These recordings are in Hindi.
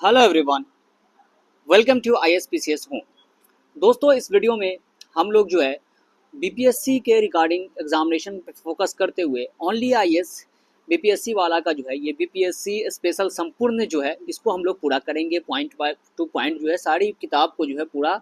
Hello everyone, welcome to ISPCS home. दोस्तों, इस वीडियो में हम लोग जो है बीपीएससी के रिगार्डिंग एग्जामिनेशन पे फोकस करते हुए ओनली IAS बीपीएससी वाला का जो है ये बीपीएससी स्पेशल संपूर्ण जो है इसको हम लोग पूरा करेंगे। पॉइंट बाय टू पॉइंट जो है सारी किताब को जो है पूरा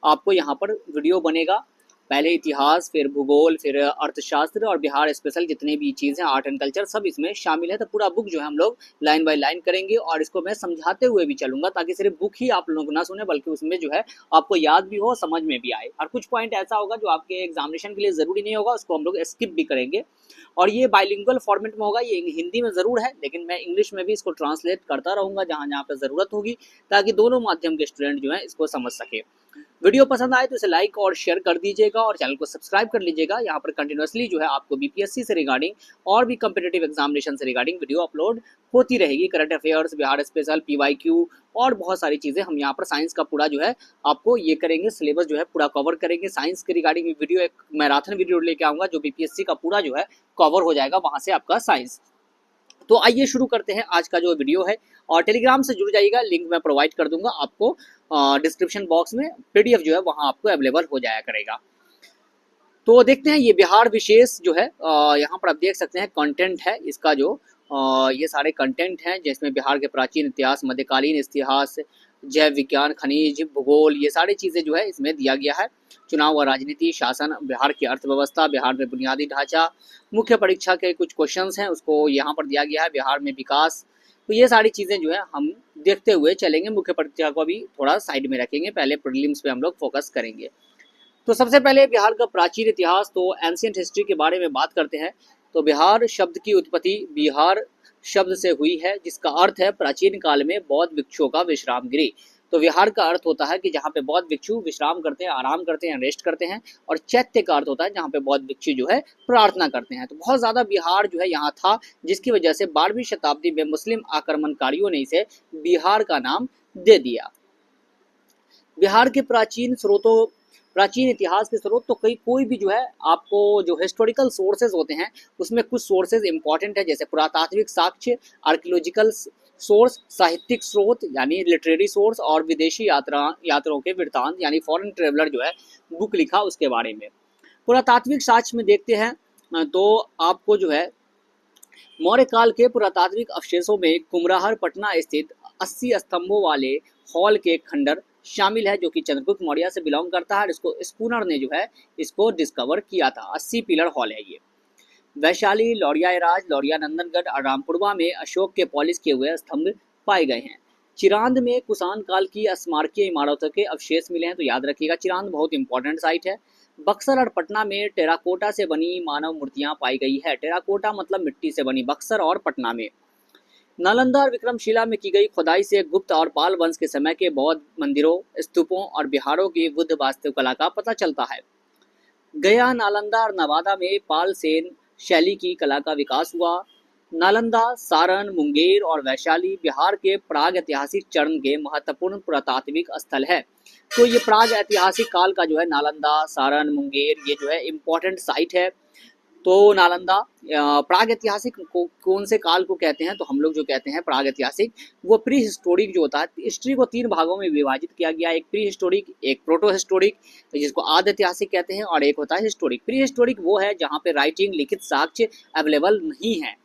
आपको यहाँ पर वीडियो बनेगा। पहले इतिहास, फिर भूगोल, फिर अर्थशास्त्र और बिहार स्पेशल जितने भी चीज़ें आर्ट एंड कल्चर सब इसमें शामिल है। तो पूरा बुक जो है हम लोग लाइन बाय लाइन करेंगे और इसको मैं समझाते हुए भी चलूंगा ताकि सिर्फ बुक ही आप लोग ना सुने बल्कि उसमें जो है आपको याद भी हो, समझ में भी आए। और कुछ पॉइंट ऐसा होगा जो आपके एग्जामिनेशन के लिए ज़रूरी नहीं होगा, उसको हम लोग स्किप भी करेंगे। और ये बाइलिंगुअल फॉर्मेट में होगा, ये हिंदी में ज़रूर है लेकिन मैं इंग्लिश में भी इसको ट्रांसलेट करता रहूँगा जहाँ जहाँ पर ज़रूरत होगी, ताकि दोनों माध्यम के स्टूडेंट जो है इसको समझ सके। वीडियो पसंद आए तो इसे लाइक और शेयर कर दीजिएगा और चैनल को सब्सक्राइब कर लीजिएगा। यहाँ पर कंटिन्यूसली जो है आपको बीपीएससी से रिगार्डिंग और भी कम्पिटेटिव एग्जामिनेशन से रिगार्डिंग वीडियो अपलोड होती रहेगी। Current affairs, Bihar special, PYQ और बहुत सारी चीज़ें हम यहाँ पर साइंस का पूरा जो है आपको ये करेंगे, सिलेबस जो है पूरा कवर करेंगे। साइंस के रिगार्डिंग वीडियो एक मैराथन वीडियो लेके आऊँगा जो बीपीएससी का पूरा जो है कवर हो जाएगा, वहाँ से आपका साइंस। तो आइए शुरू करते हैं आज का जो वीडियो है। और टेलीग्राम से जुड़ जाइएगा, लिंक मैं प्रोवाइड कर दूंगा आपको डिस्क्रिप्शन बॉक्स में। पीडीएफ जो है वहाँ आपको अवेलेबल हो जाया करेगा। तो देखते हैं ये बिहार विशेष जो है यहाँ पर आप देख सकते हैं कंटेंट है इसका जो ये सारे कंटेंट हैं जिसमें बिहार के प्राचीन इतिहास, मध्यकालीन इतिहास, जैव विज्ञान, खनिज, भूगोल, ये सारी चीज़ें जो है इसमें दिया गया है। चुनाव और राजनीति, शासन, बिहार की अर्थव्यवस्था, बिहार में बुनियादी ढांचा, मुख्य परीक्षा के कुछ क्वेश्चंस हैं उसको यहाँ पर दिया गया है। बिहार में विकास, तो ये सारी चीज़ें जो है हम देखते हुए चलेंगे। मुख्य परीक्षा को भी थोड़ा साइड में रखेंगे, पहले प्रीलिम्स पे हम लोग फोकस करेंगे। तो सबसे पहले बिहार का प्राचीन इतिहास, तो एंशियंट हिस्ट्री के बारे में बात करते हैं। तो बिहार शब्द की उत्पत्ति बिहार शब्द से हुई है जिसका अर्थ है प्राचीन काल में बौद्ध भिक्षुओं का विश्राम गृह। तो विहार का अर्थ होता है कि जहाँ पे बौद्ध भिक्षु विश्राम करते हैं, आराम करते हैं, रेस्ट करते हैं। और चैत्य का अर्थ होता है जहाँ पे बौद्ध भिक्षु जो है प्रार्थना करते हैं। तो बहुत ज़्यादा बिहार जो है यहाँ था, जिसकी वजह से 12वीं शताब्दी में मुस्लिम आक्रमणकारियों ने इसे बिहार का नाम दे दिया। बिहार के प्राचीन इतिहास के स्रोत तो कोई भी जो है आपको जो हिस्टोरिकल सोर्सेज होते हैं उसमें कुछ सोर्सेज इंपॉर्टेंट है, जैसे पुरातात्विक साक्ष्य, आर्कियोलॉजिकल सोर्स, साहित्यिक स्रोत यानी लिटरेरी सोर्स, और विदेशी यात्राओं के वृत्तांत यानी फॉरेन ट्रेवलर जो है बुक लिखा उसके बारे में। पुरातात्विक साक्ष्य में देखते हैं तो आपको जो है मौर्य काल के पुरातात्विक अवशेषों में कुमराहर पटना स्थित 80 स्तंभों वाले हॉल के खंडर शामिल है जो कि चंद्रगुप्त मौर्य से बिलोंग करता है। इसको स्पूनर ने जो है इसको डिस्कवर किया था। 80 पिलर हॉल है ये। वैशाली, लौरियाराज, लौरिया नंदनगढ़ और रामपुरवा में अशोक के पॉलिश किए हुए स्तंभ पाए गए हैं। चिरांद में कुषाण काल की स्मारकीय इमारतों के अवशेष मिले हैं, तो याद रखिएगा चिरांद बहुत इंपॉर्टेंट साइट है। बक्सर और पटना में टेराकोटा से बनी मानव मूर्तियां पाई गई है। टेराकोटा मतलब मिट्टी से बनी, बक्सर और पटना में। नालंदा और विक्रमशिला में की गई खुदाई से गुप्त और पाल वंश के समय के बौद्ध मंदिरों, स्तूपों और बिहारों की बुद्ध वास्तुकला का पता चलता है। गया, नालंदा और नवादा में पाल सेन शैली की कला का विकास हुआ। नालंदा, सारण, मुंगेर और वैशाली बिहार के प्राग ऐतिहासिक चरण के महत्वपूर्ण पुरातात्विक स्थल है। तो ये प्राग ऐतिहासिक काल का जो है नालंदा, सारण, मुंगेर ये जो है इम्पोर्टेंट साइट है। तो नालंदा प्राग ऐतिहासिक को कौन से काल को कहते हैं, तो हम लोग जो कहते हैं प्राग ऐतिहासिक वो प्री हिस्टोरिक जो होता है। हिस्ट्री को 3 भागों में विभाजित किया गया, एक प्री हिस्टोरिक, एक प्रोटो हिस्टोरिक जिसको आद ऐतिहासिक कहते हैं, और एक होता है हिस्टोरिक। प्री हिस्टोरिक वो है जहाँ पे राइटिंग, लिखित साक्ष्य अवेलेबल नहीं है,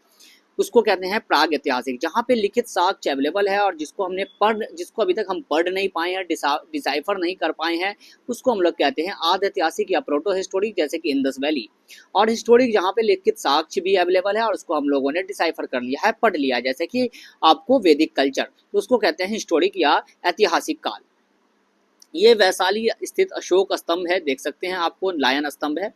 उसको कहते हैं प्राग ऐतिहासिक। जहाँ पे लिखित साक्ष्य अवेलेबल है और जिसको अभी तक हम पढ़ नहीं पाए हैं, डिसाइफर नहीं कर पाए हैं, उसको हम लोग कहते हैं आद ऐतिहासिक या प्रोटो हिस्टोरिक, जैसे कि इंदस वैली। और हिस्टोरिक जहाँ पे लिखित साक्ष्य भी अवेलेबल है और उसको हम लोगों ने डिसाइफर कर लिया है, पढ़ लिया, जैसे कि आपको वैदिक कल्चर, तो उसको कहते हैं हिस्टोरिक या ऐतिहासिक काल। ये वैशाली स्थित अशोक स्तंभ है, देख सकते हैं आपको लायन स्तंभ है।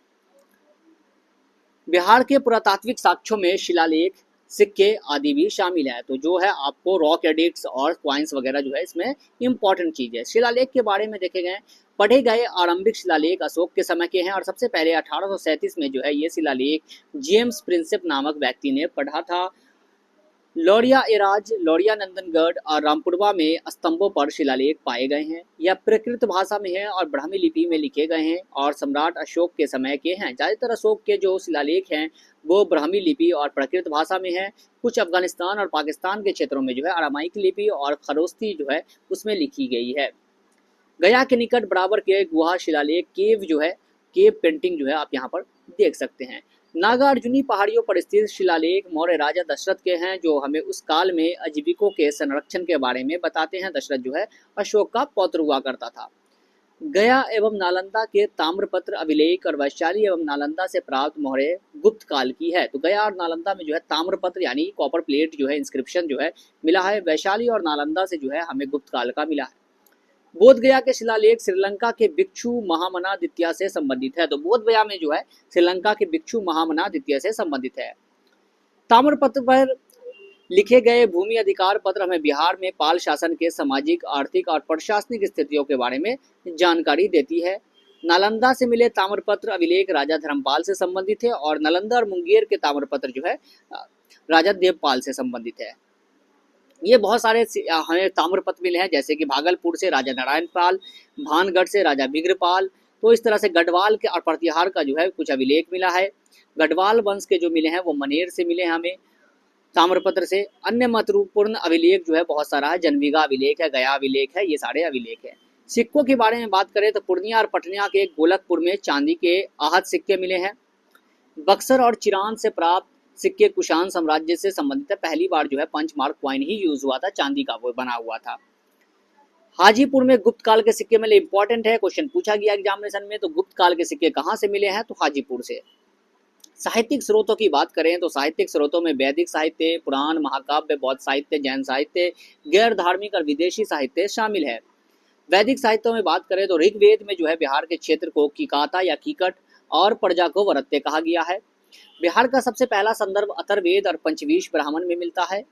बिहार के पुरातात्विक साक्ष्यों में शिलालेख, सिक्के आदि भी शामिल है। तो जो है आपको रॉक एडिक्ट्स और क्वाइंस वगैरह जो है इसमें इंपॉर्टेंट चीज़ है। शिलालेख के बारे में देखे गए पढ़े गए आरंभिक शिलालेख अशोक के समय के हैं और सबसे पहले 1837 में जो है ये शिलालेख जेम्स प्रिंसेप नामक व्यक्ति ने पढ़ा था। लौरिया एराज, लौरिया नंदनगढ़ और रामपुरवा में स्तंभों पर शिलालेख पाए गए हैं। यह प्राकृत भाषा में है और ब्राह्मी लिपि में लिखे गए हैं और सम्राट अशोक के समय के हैं। ज़्यादातर अशोक के जो शिलालेख हैं वो ब्राह्मी लिपि और प्राकृत भाषा में है। कुछ अफगानिस्तान और पाकिस्तान के क्षेत्रों में जो है अरामाइक लिपि और खरोस्ती जो है उसमें लिखी गई है। गया के निकट बराबर के गुहा शिलालेख केव जो है, केव पेंटिंग जो है आप यहाँ पर देख सकते हैं। नागार्जुनी पहाड़ियों पर स्थित शिलालेख मौर्य राजा दशरथ के हैं, जो हमें उस काल में अजीविकों के संरक्षण के बारे में बताते हैं। दशरथ जो है अशोक का पौत्र हुआ करता था। गया एवं नालंदा के ताम्रपत्र अभिलेख और वैशाली एवं नालंदा से प्राप्त मोहरें गुप्त काल की है। तो गया और नालंदा में जो है ताम्रपत्र यानी कॉपर प्लेट जो है इंस्क्रिप्शन जो है मिला है। वैशाली और नालंदा से जो है हमें गुप्त काल का मिला है। बोध गया के शिलालेख श्रीलंका के भिक्षु महामना द्वितीय से संबंधित है। तो बोध गया में जो है श्रीलंका के भिक्षु महामना द्वितीय से संबंधित है। ताम्रपत्र पर लिखे गए भूमि अधिकार पत्र हमें बिहार में पाल शासन के सामाजिक, आर्थिक और प्रशासनिक स्थितियों के बारे में जानकारी देती है। नालंदा से मिले ताम्रपत्र अभिलेख राजा धर्मपाल से संबंधित है और नालंदा और मुंगेर के ताम्रपत्र जो है राजा देवपाल से संबंधित है। ये बहुत सारे हमें ताम्रपत्र मिले हैं, जैसे कि भागलपुर से राजा नारायण पाल, भानगढ़ से राजा बिग्रपाल। तो इस तरह से गढ़वाल के और प्रतिहार का जो है कुछ अभिलेख मिला है। गढ़वाल वंश के जो मिले हैं वो मनेर से मिले हैं हमें ताम्रपत्र से। अन्य महत्वपूर्ण अभिलेख जो है बहुत सारा है। जनविगा अभिलेख है, गया अभिलेख है, ये सारे अभिलेख है। सिक्कों के बारे में बात करें तो पूर्णिया और पटनिया के गोलकपुर में चांदी के आहत सिक्के मिले हैं। बक्सर और चिरान से प्राप्त सिक्के कुषाण साम्राज्य से संबंधित है। पहली बार जो है पंच मार्क कॉइन ही यूज हुआ था, चांदी का वो बना हुआ था। हाजीपुर में गुप्त काल के सिक्के मिले, इंपॉर्टेंट है, क्वेश्चन पूछा गया एग्जामिनेशन में। तो गुप्त काल के सिक्के कहाँ से मिले हैं? तो हाजीपुर से। साहित्यिक स्रोतों की बात करें तो साहित्यिक स्रोतों में वैदिक साहित्य, पुराण, महाकाव्य, बौद्ध साहित्य, जैन साहित्य, गैर धार्मिक और विदेशी साहित्य शामिल है। वैदिक साहित्यों में बात करें तो ऋग्वेद में जो है बिहार के क्षेत्र को किकाता या कीकट और प्रजा को वरत्य कहा गया है। बिहार का सबसे पहला संदर्भ अथर्ववेद और पंचवीश ब्राह्मण में मिलता है।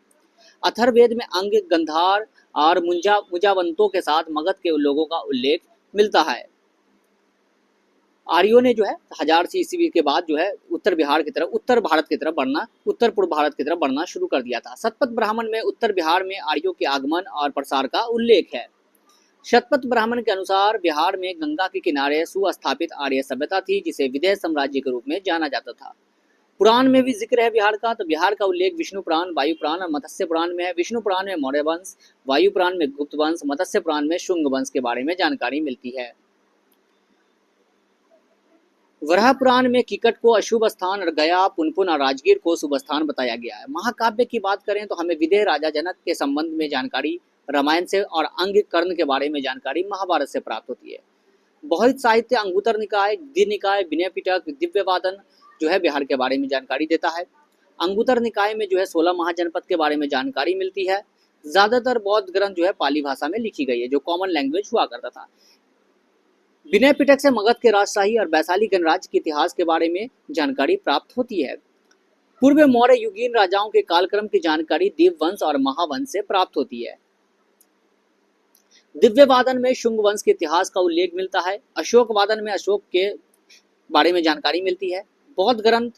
अथर्ववेद में अंग, गंधार और मुंजावंतों के साथ मगध के लोगों का उल्लेख मिलता है। आर्यों ने जो है 1000 ईस्वी के बाद जो है उत्तर भारत की उत्तर पूर्व भारत की तरफ बढ़ना शुरू कर दिया था। शतपथ ब्राह्मण में उत्तर बिहार में आर्यों के आगमन और प्रसार का उल्लेख है। शतपथ ब्राह्मण के अनुसार बिहार में गंगा के किनारे सुस्थापित आर्य सभ्यता थी, जिसे विदेह साम्राज्य के रूप में जाना जाता था। पुराण में भी जिक्र है बिहार का। तो बिहार का उल्लेख विष्णु पुराण, वायु पुराण और मत्स्य पुराण में है। विष्णु पुराण में मौर्य वंश, वायु पुराण में गुप्त वंश, मत्स्य पुराण में शुंग वंश के बारे में जानकारी मिलती है। वराह पुराण में किकट को अशुभ स्थान और गया, पुनपुन और राजगीर को शुभ स्थान बताया गया है। महाकाव्य की बात करें तो हमें विदेह राजा जनक के संबंध में जानकारी रामायण से और अंग कर्ण के बारे में जानकारी महाभारत से प्राप्त होती है। बहुत साहित्य अंगुतर निकाय, द्वि निकाय, विनय पिटक, दिव्यवादन जो है बिहार के बारे में जानकारी देता है। अंगुतर निकाय में जो है 16 महाजनपद के बारे में जानकारी मिलती है। ज्यादातर बौद्ध ग्रंथ जो है पाली भाषा में लिखी गई है, जो कॉमन लैंग्वेज हुआ करता था। विनय पिटक से मगध के राजशाही और वैशाली गणराज्य के इतिहास के बारे में जानकारी प्राप्त होती है। पूर्व मौर्य युगीन राजाओं के कालक्रम की जानकारी देववंश और महावंश से प्राप्त होती है। दिव्यवादन में शुंग वंश के इतिहास का उल्लेख मिलता है। अशोक वादन में अशोक के बारे में जानकारी मिलती है। बौद्ध ग्रंथ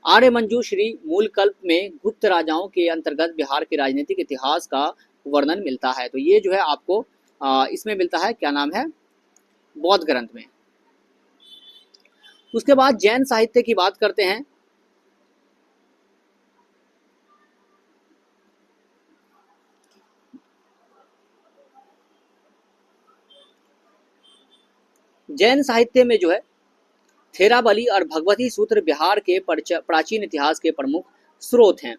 आर्य मंजूश्री मूलकल्प में गुप्त राजाओं के अंतर्गत बिहार के राजनीतिक इतिहास का वर्णन मिलता है। तो ये जो है आपको इसमें मिलता है, क्या नाम है, बौद्ध ग्रंथ में। उसके बाद जैन साहित्य की बात करते हैं। जैन साहित्य में जो है थेरावली और भगवती सूत्र बिहार के प्राचीन इतिहास के प्रमुख स्रोत हैं।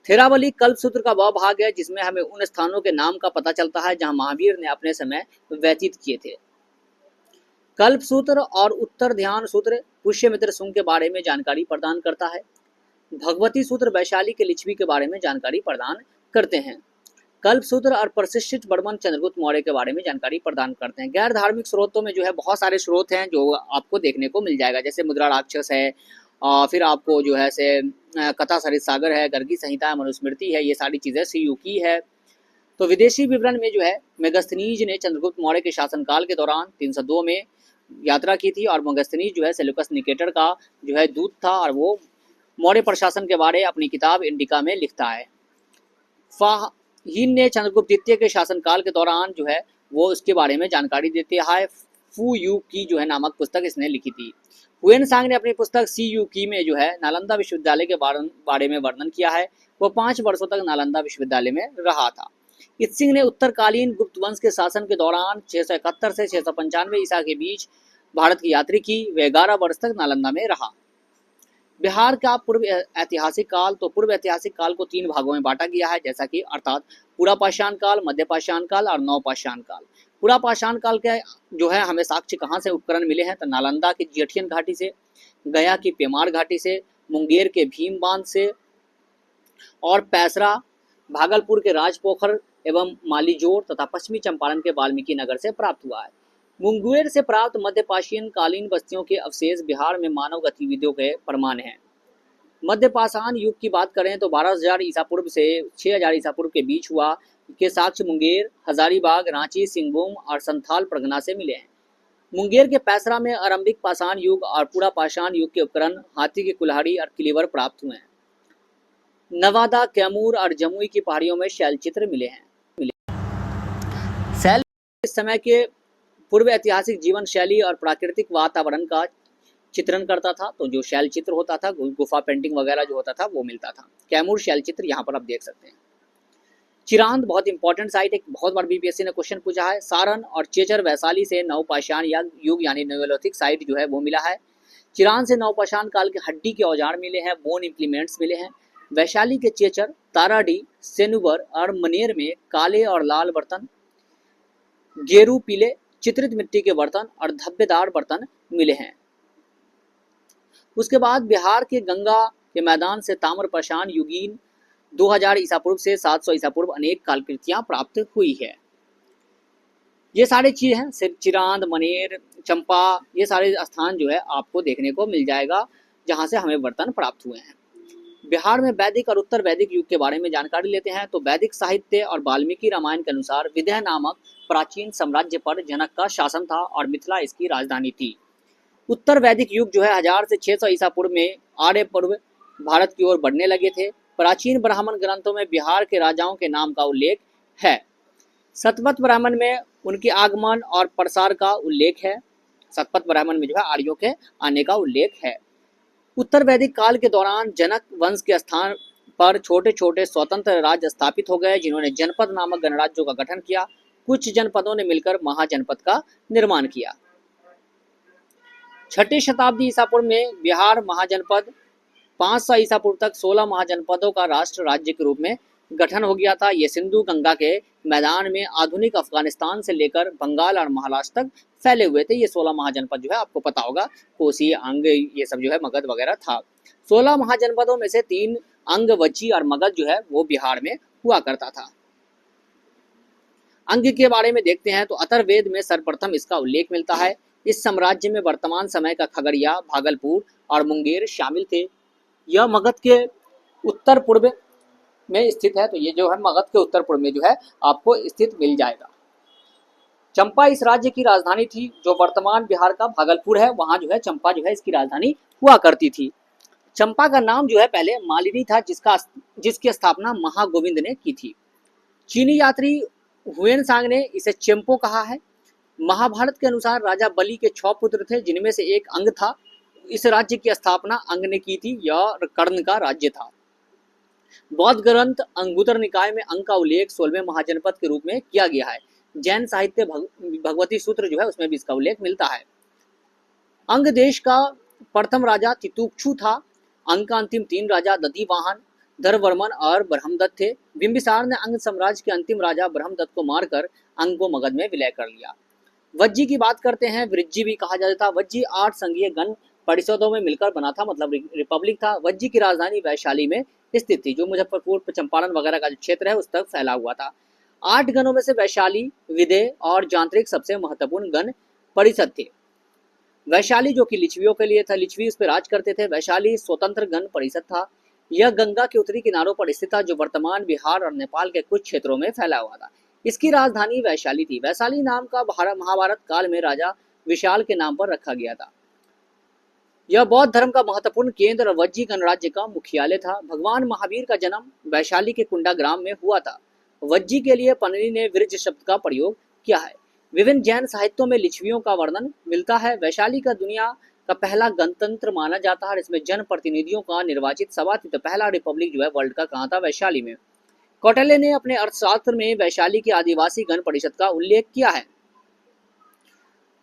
थेरावली कल्प सूत्र का वह भाग है जिसमें हमें उन स्थानों के नाम का पता चलता है जहां महावीर ने अपने समय व्यतीत किए थे। कल्प सूत्र और उत्तर ध्यान सूत्र पुष्यमित्र शुंग के बारे में जानकारी प्रदान करता है। भगवती सूत्र वैशाली के लिच्छवी के बारे में जानकारी प्रदान करते हैं। कल्प सूत्र और प्रशिक्षित वर्मन चंद्रगुप्त मौर्य के बारे में जानकारी प्रदान करते हैं। गैर धार्मिक स्रोतों में जो है बहुत सारे स्रोत हैं जो आपको देखने को मिल जाएगा, जैसे मुद्रा राक्षस है, फिर आपको जो है से कथा सरित सागर है, गर्गी संहिता है, मनुस्मृति है, ये सारी चीज़ें सियुकी है। तो विदेशी विवरण में जो है मेगस्थनीज ने चंद्रगुप्त मौर्य के शासनकाल के दौरान 302 में यात्रा की थी और मेगस्थनीज जो है सेल्यूकस निकेटर का जो है दूत था और वो मौर्य प्रशासन के बारे अपनी किताब इंडिका में लिखता है। फाहीन ने चंद्रगुप्त द्वितीय के शासनकाल के दौरान जो है वो उसके बारे में जानकारी देती है। फू यू की जो है नामक पुस्तक इसने लिखी थी। हुएन सांग ने अपनी पुस्तक सी यू की में जो है नालंदा विश्वविद्यालय के बारे में वर्णन किया है। वो 5 वर्षों तक नालंदा विश्वविद्यालय में रहा था। इत्सिंग ने उत्तरकालीन गुप्त वंश के शासन के दौरान 671 से 695 ईसा के बीच भारत की यात्रा की। वे 11 वर्ष तक नालंदा में रहा। बिहार का पूर्व ऐतिहासिक काल, तो पूर्व ऐतिहासिक काल को 3 भागों में बांटा गया है, जैसा कि अर्थात पूरा पाषाण काल, मध्य पाषाण काल और नवपाषाण काल। पूरा पाषाण काल के जो है हमें साक्ष्य कहाँ से उपकरण मिले हैं, तो नालंदा की जेठियन घाटी से, गया की पेमार घाटी से, मुंगेर के भीम बांध से और पैसरा, भागलपुर के राजपोखर एवं मालीजोर तथा पश्चिमी चंपारण के वाल्मीकि नगर से प्राप्त हुआ है। मुंगेर से प्राप्त मध्यपाषाण कालीन बस्तियों के अवशेष बिहार में मानव गतिविधियों के प्रमाण हैं। मध्यपाषाण युग की बात करें तो 12,000 ईसा पूर्व से 6,000 ईसा पूर्व के बीच हुआ के साक्ष्य मुंगेर, हजारीबाग, रांची, सिंहभूम और संथाल परगना से मिले हैं। मुंगेर के पैसरा में आरंभिक पाषाण युग और पूरा पाषाण युग के उपकरण, हाथी की कुल्हाड़ी और किलीवर प्राप्त हुए हैं। नवादा, कैमूर और जमुई की पहाड़ियों में शैलचित्र मिले हैं। शैल इस समय के पूर्व ऐतिहासिक जीवन शैली और प्राकृतिक वातावरण का चित्रण करता था, तो जो शैल चित्र होता था, गुफा पेंटिंग वगैरह जो होता था वो मिलता था। कैमूर शैल चित्र यहाँ पर आप देख सकते हैं। चिरांद बहुत इंपॉर्टेंट साइट है, बहुत बार बीपीएससी ने क्वेश्चन पूछा है। सारण और चेचर वैशाली से नवपाषाण युग यानी न्यूलिथिक साइट जो है वो मिला है। चिरांद से नवपाषाण काल के हड्डी के औजार मिले हैं, बोन इम्प्लीमेंट्स मिले हैं। वैशाली के चेचर, ताराडी, सेनुबर और मनेर में काले और लाल बर्तन, गेरू पीले चित्रित मिट्टी के बर्तन और धब्बेदार बर्तन मिले हैं। उसके बाद बिहार के गंगा के मैदान से ताम्रपाषाण युगीन 2000 ईसा पूर्व से 700 ईसा पूर्व अनेक कालकृतियां प्राप्त हुई है। ये सारे चीज हैं, सिर्फ चिरांद, मनेर, चंपा, ये सारे स्थान जो है आपको देखने को मिल जाएगा जहां से हमें बर्तन प्राप्त हुए हैं। बिहार में वैदिक और उत्तर वैदिक युग के बारे में जानकारी लेते हैं। तो वैदिक साहित्य और वाल्मीकि रामायण के अनुसार विदेह नामक प्राचीन साम्राज्य पर जनक का शासन था और मिथिला इसकी राजधानी थी। उत्तर वैदिक युग जो है 1000 से 600 ईसा पूर्व में आर्य पूर्व भारत की ओर बढ़ने लगे थे। प्राचीन ब्राह्मण ग्रंथों में बिहार के राजाओं के नाम का उल्लेख है। शतपथ ब्राह्मण में उनके आगमन और प्रसार का उल्लेख है। शतपथ ब्राह्मण में जो है आर्यों के आने का उल्लेख है। उत्तर वैदिक काल के दौरान जनक वंश के स्थान पर छोटे छोटे स्वतंत्र राज्य स्थापित हो गए, जिन्होंने जनपद नामक गणराज्यों का गठन किया। कुछ जनपदों ने मिलकर महाजनपद का निर्माण किया। 6ठी शताब्दी ईसा पूर्व में बिहार महाजनपद 500 ईसा पूर्व तक 16 महाजनपदों का राष्ट्र राज्य के रूप में गठन हो गया था। ये सिंधु गंगा के मैदान में आधुनिक अफगानिस्तान से लेकर बंगाल और महाराष्ट्र तक फैले हुए थे। ये 16 महाजनपद जो है आपको पता होगा, कोसी, अंग, ये सब जो है मगध वगैरह था। 16 महाजनपदों में से 3 अंग, वज्जी और मगध जो है वो बिहार में हुआ करता था। अंग के बारे में देखते हैं तो अथर्ववेद में सर्वप्रथम इसका उल्लेख मिलता है। इस साम्राज्य में वर्तमान समय का खगड़िया, भागलपुर और मुंगेर शामिल थे। यह मगध के उत्तर पूर्व में स्थित है, तो ये जो है मगध के उत्तर पूर्व में जो है आपको स्थित मिल जाएगा। चंपा इस राज्य की राजधानी थी, जो वर्तमान बिहार का भागलपुर है। वहां जो है चंपा जो है इसकी राजधानी हुआ करती थी। चंपा का नाम जो है पहले मालिनी था, जिसकी स्थापना महागोविंद ने की थी। चीनी यात्री हुएन सांग ने इसे चेम्पो कहा है। महाभारत के अनुसार राजा बलि के 6 पुत्र थे, जिनमें से एक अंग था। इस राज्य की स्थापना अंग ने की थी। यह कर्ण का राज्य था। बौद्ध ग्रंथ अंगुत्तर निकाय में अंग का उल्लेख 16वें महाजनपद के रूप में किया गया है। जैन साहित्य भगवती सूत्र जो है उसमें भी इसका उल्लेख मिलता है। अंग देश का प्रथम राजा तितुक्षु था। अंग का अंतिम 3 राजा दधिवाहन, धरवर्मन और ब्रह्मदत्त थे। बिंबिसार ने अंग साम्राज्य के अंतिम राजा ब्रह्मदत्त को मारकर अंग को मगध में विलय कर लिया। वज्जी की बात करते हैं, वृज्जी भी कहा जाता था। वज्जी 8 संघीय गण परिषदों में मिलकर बना था, मतलब रिपब्लिक था। वज्जी की राजधानी वैशाली में स्थित थी, जो मुजफ्फरपुर, चंपारण वगैरह का जो क्षेत्र है उस तक फैला हुआ था। 8 गणों में से वैशाली, विदेह और जांत्रिक सबसे महत्वपूर्ण गण परिषद थे। वैशाली जो कि लिच्छवियों के लिए था, लिच्छवी उस पर राज करते थे। वैशाली स्वतंत्र गण परिषद था। यह गंगा के उत्तरी किनारों पर स्थित था, जो वर्तमान बिहार और नेपाल के कुछ क्षेत्रों में फैला हुआ था। इसकी राजधानी वैशाली थी। वैशाली नाम का महाभारत काल में राजा विशाल के नाम पर रखा गया था। यह बौद्ध धर्म का महत्वपूर्ण केंद्र और वज्जी गणराज्य का मुख्यालय था। भगवान महावीर का जन्म वैशाली के कुंडा ग्राम में हुआ था। वज्जी के लिए पनरी ने विरज शब्द का प्रयोग किया है। विभिन्न जैन साहित्यों में लिच्छवियों का वर्णन मिलता है। वैशाली का दुनिया का पहला गणतंत्र माना जाता है। इसमें जन प्रतिनिधियों का निर्वाचित सभा थी। तो पहला रिपब्लिक जो है वर्ल्ड का कहाँ था? वैशाली में। कौटिल्य ने अपने अर्थशास्त्र में वैशाली के आदिवासी गण परिषद का उल्लेख किया है।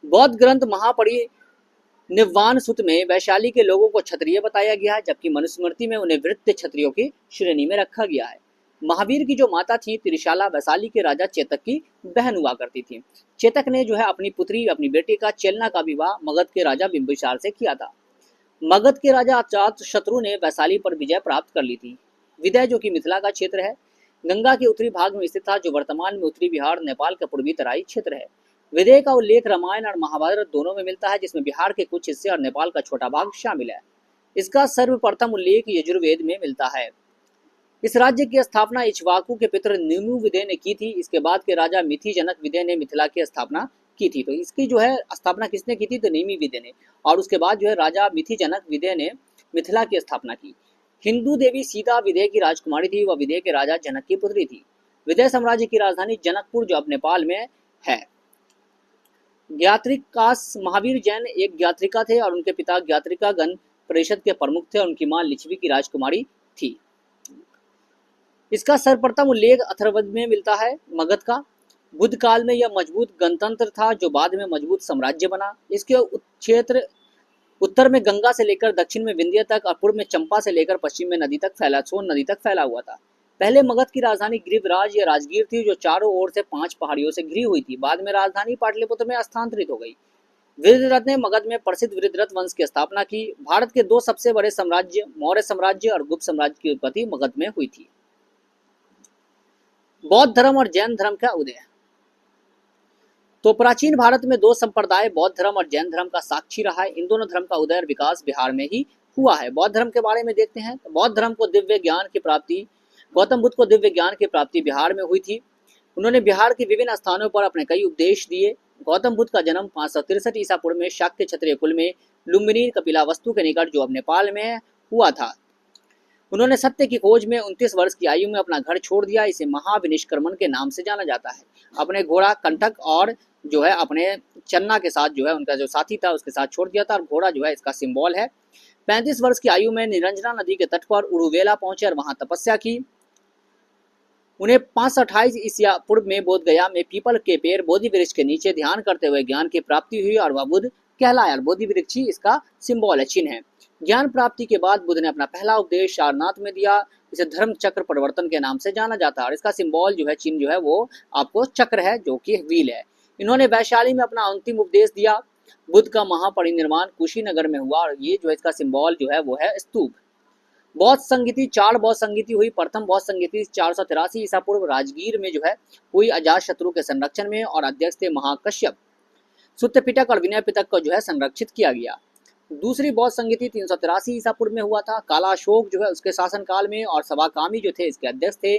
बौद्ध ग्रंथ महापरिनिर्वाण सूत्र में वैशाली के लोगों को क्षत्रिय बताया गया है, जबकि मनुस्मृति में उन्हें वृत्त क्षत्रियों की श्रेणी में रखा गया है। महावीर की जो माता थी त्रिशाला वैशाली के राजा चेतक की बहन हुआ करती थी। चेतक ने जो है अपनी बेटी का चेलना का विवाह मगध के राजा बिंबिसार से किया था। मगध के राजा अजातशत्रु ने वैशाली पर विजय प्राप्त कर ली थी। विदय जो कि मिथिला का क्षेत्र है, गंगा के उत्तरी भाग में स्थित था, जो वर्तमान में उत्तरी बिहार नेपाल का पूर्वी तराई क्षेत्र है। विदय का उल्लेख रामायण और महाभारत दोनों में मिलता है, जिसमें बिहार के कुछ हिस्से और नेपाल का छोटा भाग शामिल है। इसका सर्वप्रथम उल्लेख यजुर्वेद में मिलता है। इस राज्य की स्थापना इक्ष्वाकु के पुत्र नीमु विदय ने की थी। इसके बाद के राजा मिथि जनक विदय ने मिथिला की स्थापना की थी। तो इसकी जो है स्थापना किसने की थी? तो नीमि विदय ने। और उसके बाद जो है राजा मिथि जनक विदय ने मिथिला की स्थापना की। हिंदू देवी सीता विदय की राजकुमारी थी। वह विदय के राजा जनक की पुत्री थी। विदय साम्राज्य की राजधानी जनकपुर जो अब नेपाल में है। ज्ञात्रिकास महावीर जैन एक ज्ञात्रिका थे और उनके पिता ज्ञात्रिका गण परिषद के प्रमुख थे और उनकी मां लिच्छवी की राजकुमारी थी। इसका सर्वप्रथम उल्लेख अथर्ववेद में मिलता है। मगध का बुद्ध काल में यह मजबूत गणतंत्र था, जो बाद में मजबूत साम्राज्य बना। इसके क्षेत्र उत्तर में गंगा से लेकर दक्षिण में विंध्य तक और पूर्व में चंपा से लेकर पश्चिम में सोन नदी तक फैला हुआ था। पहले मगध की राजधानी गिरिवराज या राजगीर थी, जो चारों ओर से 5 पहाड़ियों से घिरी हुई थी। बाद में राजधानी पाटलिपुत्र में स्थानांतरित हो गई। वृद्धरथ ने मगध में प्रसिद्ध वृद्धरथ वंश की स्थापना की। भारत के 2 सबसे बड़े साम्राज्य मौर्य साम्राज्य और गुप्त साम्राज्य की उत्पत्ति मगध में हुई थी। बौद्ध धर्म और जैन धर्म का उदय। तो प्राचीन भारत में 2 संप्रदाय बौद्ध धर्म और जैन धर्म का साक्षी रहा है। इन दोनों धर्म का उदय और विकास बिहार में ही हुआ है। बौद्ध धर्म के बारे में देखते हैं। तो बौद्ध धर्म को दिव्य ज्ञान की प्राप्ति गौतम बुद्ध को दिव्य ज्ञान की प्राप्ति बिहार में हुई थी। उन्होंने बिहार के विभिन्न स्थानों पर अपने कई उपदेश दिए। गौतम बुद्ध का जन्म 563 ईसा पूर्व में शाक्य क्षत्रिय कुल में लुम्बिनी कपिलावस्तु के निकट जो अब नेपाल में हुआ था। उन्होंने सत्य की खोज में 29 वर्ष की आयु में अपना घर छोड़ दिया। इसे महाविनिष्क्रमण के नाम से जाना जाता है। अपने घोड़ा कंटक और जो है अपने चन्ना के साथ जो है उनका जो साथी था उसके साथ छोड़ दिया था और घोड़ा जो है इसका सिंबल है। 35 वर्ष की आयु में निरंजना नदी के तट पर उरुवेला पहुंचे और वहां तपस्या की। उन्हें 528 ईसा पूर्व में बोध गया में पीपल के पेड़ बोधि वृक्ष के नीचे ध्यान करते हुए ज्ञान की प्राप्ति हुई और वह बुद्ध कहलाया। बोधि वृक्ष ही इसका सिंबल है, चिन्ह है। ज्ञान प्राप्ति के बाद बुद्ध ने अपना पहला उपदेश सारनाथ में दिया। इसे धर्म चक्र परिवर्तन के नाम से जाना जाता है और इसका सिंबल जो है चिन्ह जो है वो आपको चक्र है, जो कि व्हील है। इन्होंने वैशाली में अपना अंतिम उपदेश दिया। बुद्ध का महापरिनिर्वाण कुशीनगर में हुआ और ये जो इसका सिंबल जो है वो है स्तूप। बौद्ध संगीति 4 बौद्ध संगीति हुई। प्रथम बौद्ध संगीति 483 ईसा पूर्व राजगीर में जो है हुई अजातशत्रु के संरक्षण में और अध्यक्ष थे महाकश्यप। सुत्त पिटक और विनय पिटक को जो है संरक्षित किया गया। दूसरी बौद्ध संगीति 383 ईसा पूर्व में हुआ था। काला अशोक जो है उसके शासनकाल में और सवाकामी जो थे इसके अध्यक्ष थे।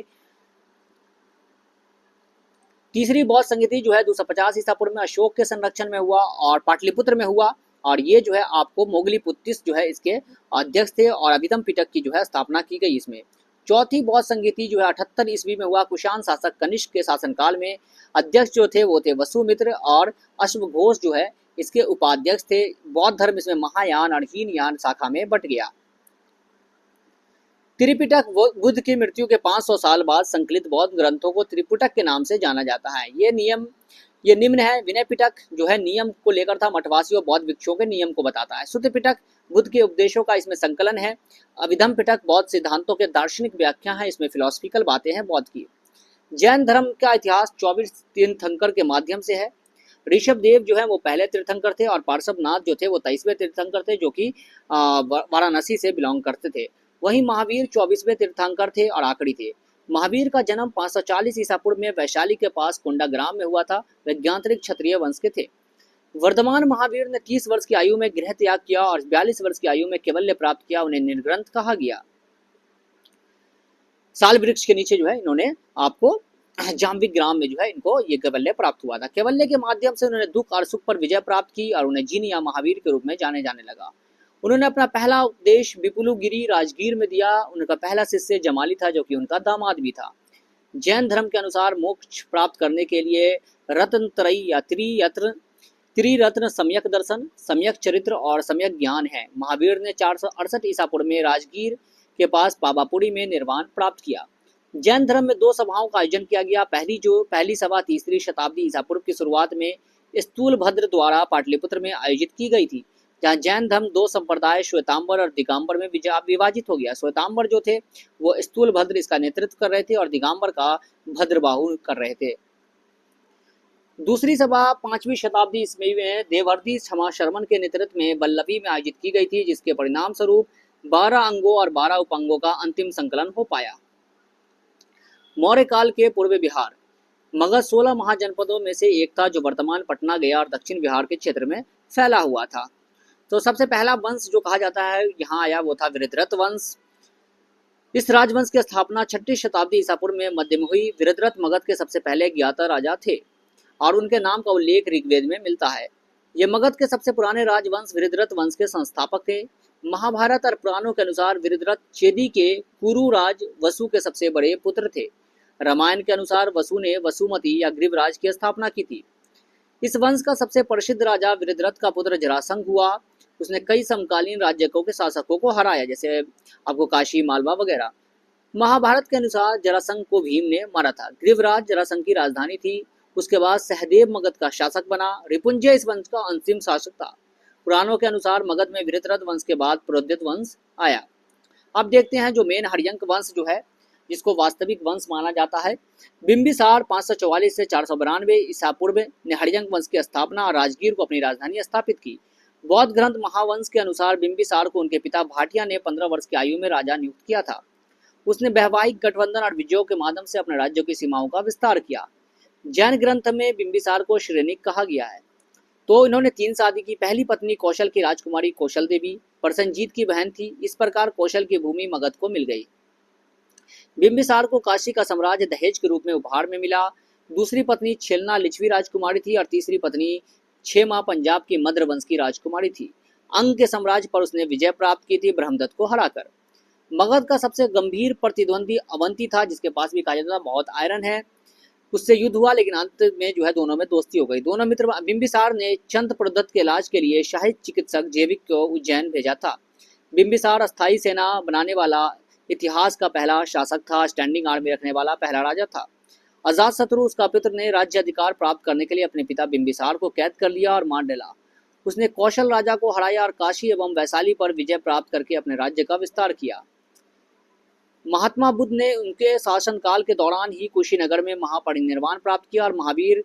तीसरी बौद्ध संगीति जो है 250 ईसा पूर्व में अशोक के संरक्षण में हुआ और पाटलिपुत्र में हुआ और ये जो है आपको मोगलीपुत्तिस जो है इसके अध्यक्ष थे और अभिधम पिटक की जो है स्थापना की गई इसमें। चौथी बौद्ध संगीति जो है 78 ईस्वी में हुआ। कुषाण शासक कनिष्क के शासनकाल में। अध्यक्ष जो थे वो थे वसुमित्र और अश्वघोष जो है इसके उपाध्यक्ष थे। बौद्ध धर्म इसमें महायान और हीनयान शाखा में बट गया। त्रिपिटक बुद्ध की मृत्यु के 500 साल बाद संकलित बौद्ध ग्रंथों को त्रिपिटक के नाम से जाना जाता है। ये निम्न है। विनय पिटक जो है नियम को लेकर था, मठवासी और बौद्ध भिक्षुओं के नियम को बताता है। सुत्त पिटक बुद्ध के उपदेशों का इसमें संकलन है। अभिधम पिटक बौद्ध सिद्धांतों के दार्शनिक व्याख्या है, इसमें फिलोसफिकल बातें हैं बौद्ध की। जैन धर्म का इतिहास 24 तीर्थंकर के माध्यम से है। ऋषभ देव जो है वो पहले तीर्थंकर थे और पार्श्वनाथ जो थे वो 23वें तीर्थंकर थे, जो कि वाराणसी से बिलोंग करते थे। वहीं महावीर 24वें तीर्थंकर थे और आखिरी थे। महावीर का जन्म 540 ईसा पूर्व में वैशाली के पास कुंडा ग्राम में हुआ था। वे ज्ञात्रिक क्षत्रिय वंश के थे। वर्धमान महावीर ने 30 वर्ष की आयु में गृह त्याग किया और 42 वर्ष की आयु में कैवल्य प्राप्त किया। उन्हें निर्ग्रंथ कहा गया। साल वृक्ष के नीचे जो है इन्होंने आपको जाम्बिक ग्राम में जो है इनको ये कैवल्य प्राप्त हुआ था। कैवल्य के माध्यम से उन्होंने दुख और सुख पर विजय प्राप्त की और उन्हें जिन या महावीर के रूप में जाने जाने लगा। उन्होंने अपना पहला उपदेश विपुलगिरी राजगीर में दिया। उनका पहला शिष्य जमाली था, जो कि उनका दामाद भी था। जैन धर्म के अनुसार मोक्ष प्राप्त करने के लिए रत्नत्रयी या त्रिरत्न सम्यक दर्शन, सम्यक चरित्र और सम्यक ज्ञान है। महावीर ने 468 ईसा पूर्व में राजगीर के पास पावापुरी में निर्वाण प्राप्त किया। जैन धर्म में 2 सभाओं का आयोजन किया गया। पहली सभा 3री शताब्दी ईसा पूर्व की शुरुआत में स्थूलभद्र द्वारा पाटलिपुत्र में आयोजित की गई थी, जहाँ जैन धर्म 2 संप्रदाय श्वेतांबर और दिगंबर में विभाजित हो गया। श्वेतांबर जो थे वो स्थूलभद्र इसका नेतृत्व कर रहे थे और दिगंबर का भद्रबाहु कर रहे थे। दूसरी सभा 5वीं शताब्दी ईस्वी में देवर्षि क्षमा शर्मन के नेतृत्व में वल्लभी में आयोजित की गई थी, जिसके परिणाम स्वरूप 12 अंगों और 12 उपअंगों का अंतिम संकलन हो पाया। मौर्य काल के पूर्व बिहार मगध 16 महाजनपदों में से एक था, जो वर्तमान पटना, गया और दक्षिण बिहार के क्षेत्र में फैला हुआ था। तो सबसे पहला वंश जो कहा जाता है यहाँ आया वो था वृद्धरथ वंश। इस राजवंश की स्थापना 6ठी शताब्दी ईसा पूर्व में मध्य में हुई। वृद्धरथ मगध के सबसे पहले ज्ञाता राजा थे और उनके नाम का उल्लेख ऋग्वेद में मिलता है। ये मगध के सबसे पुराने राजवंश वृद्धरथ वंश के संस्थापक थे। महाभारत और पुराणों के अनुसार वृद्धरथ चेदी के कुरु राज वसु के सबसे बड़े पुत्र थे। रामायण के अनुसार वसु ने वसुमती या ग्रीवराज की स्थापना की थी। इस वंश का सबसे प्रसिद्ध राजा वृद्धरथ का पुत्र जरासंध हुआ। उसने कई समकालीन राज्यों के शासकों को हराया, जैसे आपको काशी, मालवा वगैरह। महाभारत के अनुसार जरासंध को भीम ने मारा था। ग्रीवराज जरासंध की राजधानी थी। उसके बाद सहदेव मगध का शासक बना। रिपुंजय इस वंश का अंतिम शासक था। पुराणों के अनुसार मगध में वृद्धरथ वंश के बाद प्रोद्यत वंश आया। अब देखते हैं जो मेन हर्यंक वंश जो है, जिसको वास्तविक वंश माना जाता है। बिंबिसार 544 से 492 ईसा पूर्व ने हर्यंक वंश की स्थापना और राजगीर को अपनी राजधानी स्थापित की। बौद्ध ग्रंथ महावंश के अनुसार बिंबिसार को उनके पिता भाटिया ने 15 वर्ष की आयु में राजा नियुक्त किया था। उसने वैवाहिक गठबंधन और विजयों के माध्यम से अपने राज्यों की सीमाओं का विस्तार किया। जैन ग्रंथ में बिंबिसार को श्रेणिक कहा गया है। तो इन्होंने 3 शादी की। पहली पत्नी कौशल की राजकुमारी कौशल देवी प्रसन्नजीत की बहन थी। इस प्रकार कौशल की भूमि मगध को मिल गई। बिंबिसार को काशी का साम्राज्य दहेज के रूप में उपहार में मिला। दूसरी पत्नी छेलना लिच्छवी राजकुमारी थी और तीसरी पत्नी छेमा पंजाब की मद्र वंश की राजकुमारी थी। अंग के साम्राज्य पर उसने विजय प्राप्त की थी, ब्रह्मदत्त को हराकर। मगध का सबसे गंभीर प्रतिद्वंदी अवंती था, जिसके पास भी कहा जाता था बहुत आयरन है। उससे युद्ध हुआ, लेकिन अंत में जो है दोनों में दोस्ती हो गई। दोनों मित्र। बिंबिसार ने चंद प्रदत्त के इलाज के लिए शाही चिकित्सक जैविक को उज्जैन भेजा था। बिंबिसार अस्थायी सेना बनाने वाला इतिहास का पहला शासक था। स्टैंडिंग आर्मी रखने वाला पहला राजा था। अजातशत्रु उसका पुत्र ने राज्य अधिकार प्राप्त करने के लिए अपने पिता बिंबिसार को कैद कर लिया और मार डाला। उसने कौशल राजा को हराया और काशी एवं वैशाली पर विजय प्राप्त करके अपने राज्य का विस्तार किया। महात्मा बुद्ध ने उनके शासनकाल के दौरान ही कुशीनगर में महापरिनिर्वाण प्राप्त किया और महावीर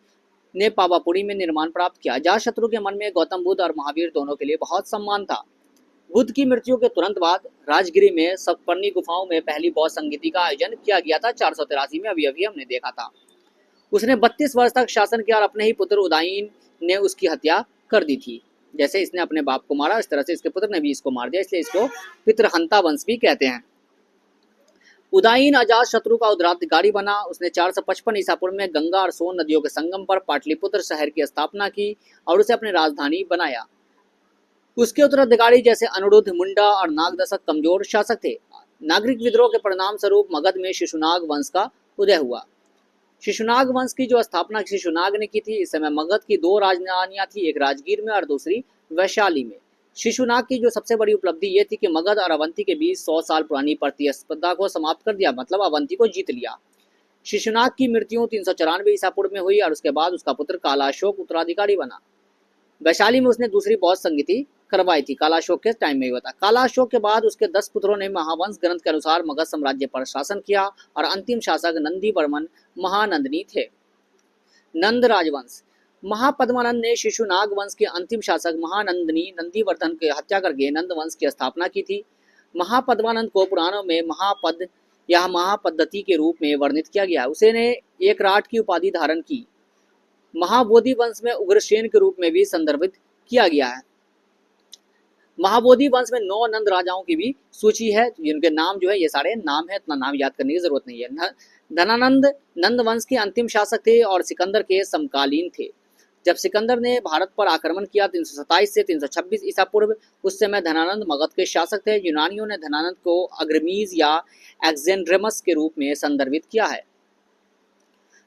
ने पावापुरी में निर्माण प्राप्त किया। अजातशत्रु के मन में गौतम बुद्ध और महावीर दोनों के लिए बहुत सम्मान था। बुद्ध की मृत्यु के तुरंत बाद राजगिरी में सप्तपर्णी गुफाओं में पहली बौद्ध संगीति का आयोजन किया गया था 483 में। अभी हमने देखा था। उसने 32 वर्ष तक शासन किया और अपने ही पुत्र उदयन ने उसकी हत्या कर दी थी। जैसे इसने अपने बाप को मारा, इस तरह से इसके पुत्र ने भी इसको मार दिया, इसलिए इसको पितृहंता वंश भी कहते हैं। उदयन अजातशत्रु का उत्तराधिकारी बना। उसने 455 ईसा पूर्व में गंगा और सोन नदियों के संगम पर पाटलिपुत्र शहर की स्थापना की और उसे अपनी राजधानी बनाया। उसके उत्तराधिकारी जैसे अनुरुद्ध, मुंडा और नागदशक कमजोर शासक थे। नागरिक विद्रोह के परिणाम स्वरूप मगध में शिशुनाग वंश का उदय हुआ। शिशुनाग वंश की जो स्थापना शिशुनाग ने की थी। इस समय मगध की 2 राजधानियां थी, एक राजगीर में और दूसरी वैशाली में। शिशुनाग की जो सबसे बड़ी उपलब्धि ये थी कि मगध और अवंती के बीच 100 साल पुरानी प्रतिस्पर्धा को समाप्त कर दिया, मतलब अवंती को जीत लिया। शिशुनाग की मृत्यु 394 ईसा पूर्व में हुई और उसके बाद उसका पुत्र कालाशोक उत्तराधिकारी बना। वैशाली में उसने दूसरी बौद्ध संगीति करवाई थी। कालाशोक के टाइम में हुआ था। कालाशोक के बाद उसके 10 पुत्रों ने महावंश ग्रंथ के अनुसार मगध साम्राज्य पर शासन किया और अंतिम शासक नंदी वर्मन महानंदनी थे। नंद राजवंश। महापद्मानंद ने शिशुनाग वंश के अंतिम शासक महानंदनी नंदीवर्धन की हत्या करके नंद वंश की स्थापना की थी। महापद्मानंद को पुराणों में महापद या महापद्धति के रूप में वर्णित किया गया। उसने एक राट की उपाधि धारण की। महाबोधि वंश में उग्रसेन के रूप में भी संदर्भित किया गया है। महाबोधि वंश में 9 नंद राजाओं की भी सूची है, जिनके नाम जो है ये सारे नाम है, इतना नाम याद करने की जरूरत नहीं है। धनानंद नंद वंश के अंतिम शासक थे और सिकंदर के समकालीन थे। जब सिकंदर ने भारत पर आक्रमण किया 327 से 326 ईसा पूर्व, उस समय धनानंद मगध के शासक थे। यूनानियों ने धनानंद को अग्रमीज या एग्जेंड्रेमस के रूप में संदर्भित किया है।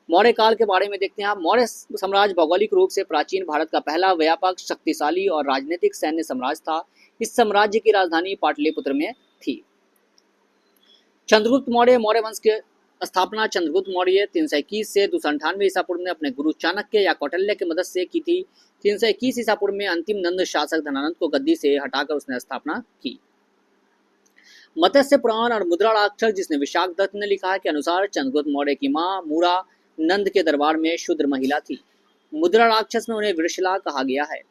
मौर्य काल के बारे में देखते हैं आप। मौर्य साम्राज्य भौगोलिक रूप से प्राचीन भारत का पहला व्यापक, शक्तिशाली और राजनीतिक सैन्य साम्राज्य था। इस साम्राज्य की राजधानी पाटलिपुत्र में थी। चंद्रगुप्त मौर्य, मौर्य वंश के स्थापना चंद्रगुप्त मौर्य 321 से 298 ईसा पूर्व में अपने गुरु चाणक्य या कौटिल्य की मदद से की थी। 321 ईसा पूर्व में अंतिम नंद शासक धनानंद को गद्दी से हटाकर उसने स्थापना की। मत्स्य पुराण और मुद्राक्षर, जिसने विशाख दत्त ने लिखा है, के अनुसार चंद्रगुप्त मौर्य की मां मूरा नंद के दरबार में शूद्र महिला थी। मुद्रा राक्षस में उन्हें वृषला कहा गया है।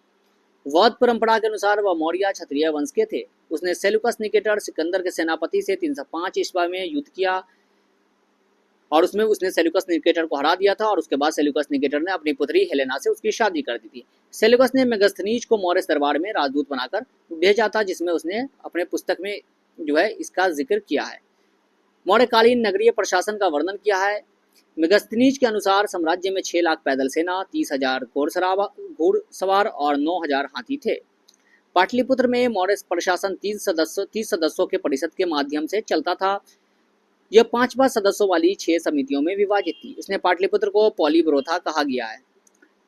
वौद्ध परंपरा के अनुसार वह मौर्य क्षत्रिय वंश के थे। उसने सेल्यूकस निकेटर सिकंदर के सेनापति से 305 ईस्वी में युद्ध किया और उसमें उसने सेल्यूकस निकेटर को हरा दिया था और उसके बाद सेल्यूकस निकेटर ने अपनी पुत्री हेलेना से उसकी शादी कर दी थी। सेल्यूकस ने मेगस्थनीज को मौर्य दरबार में राजदूत बनाकर भेजा था, जिसमें उसने अपने पुस्तक में जो है इसका जिक्र किया है। मौर्यकालीन नगरीय प्रशासन का वर्णन किया है। मेगस्थनीज के अनुसार साम्राज्य में 6 लाख पैदल सेना, 30,000 घोड़सवार और 9,000 हाथी थे। पाटलिपुत्र में मौर्य प्रशासन 30 सदस्यों के परिषद के माध्यम से चलता था। यह 5 सदस्यों वाली 6 समितियों में विभाजित थी। इसने पाटलिपुत्र को पॉलीब्रोथा कहा गया है।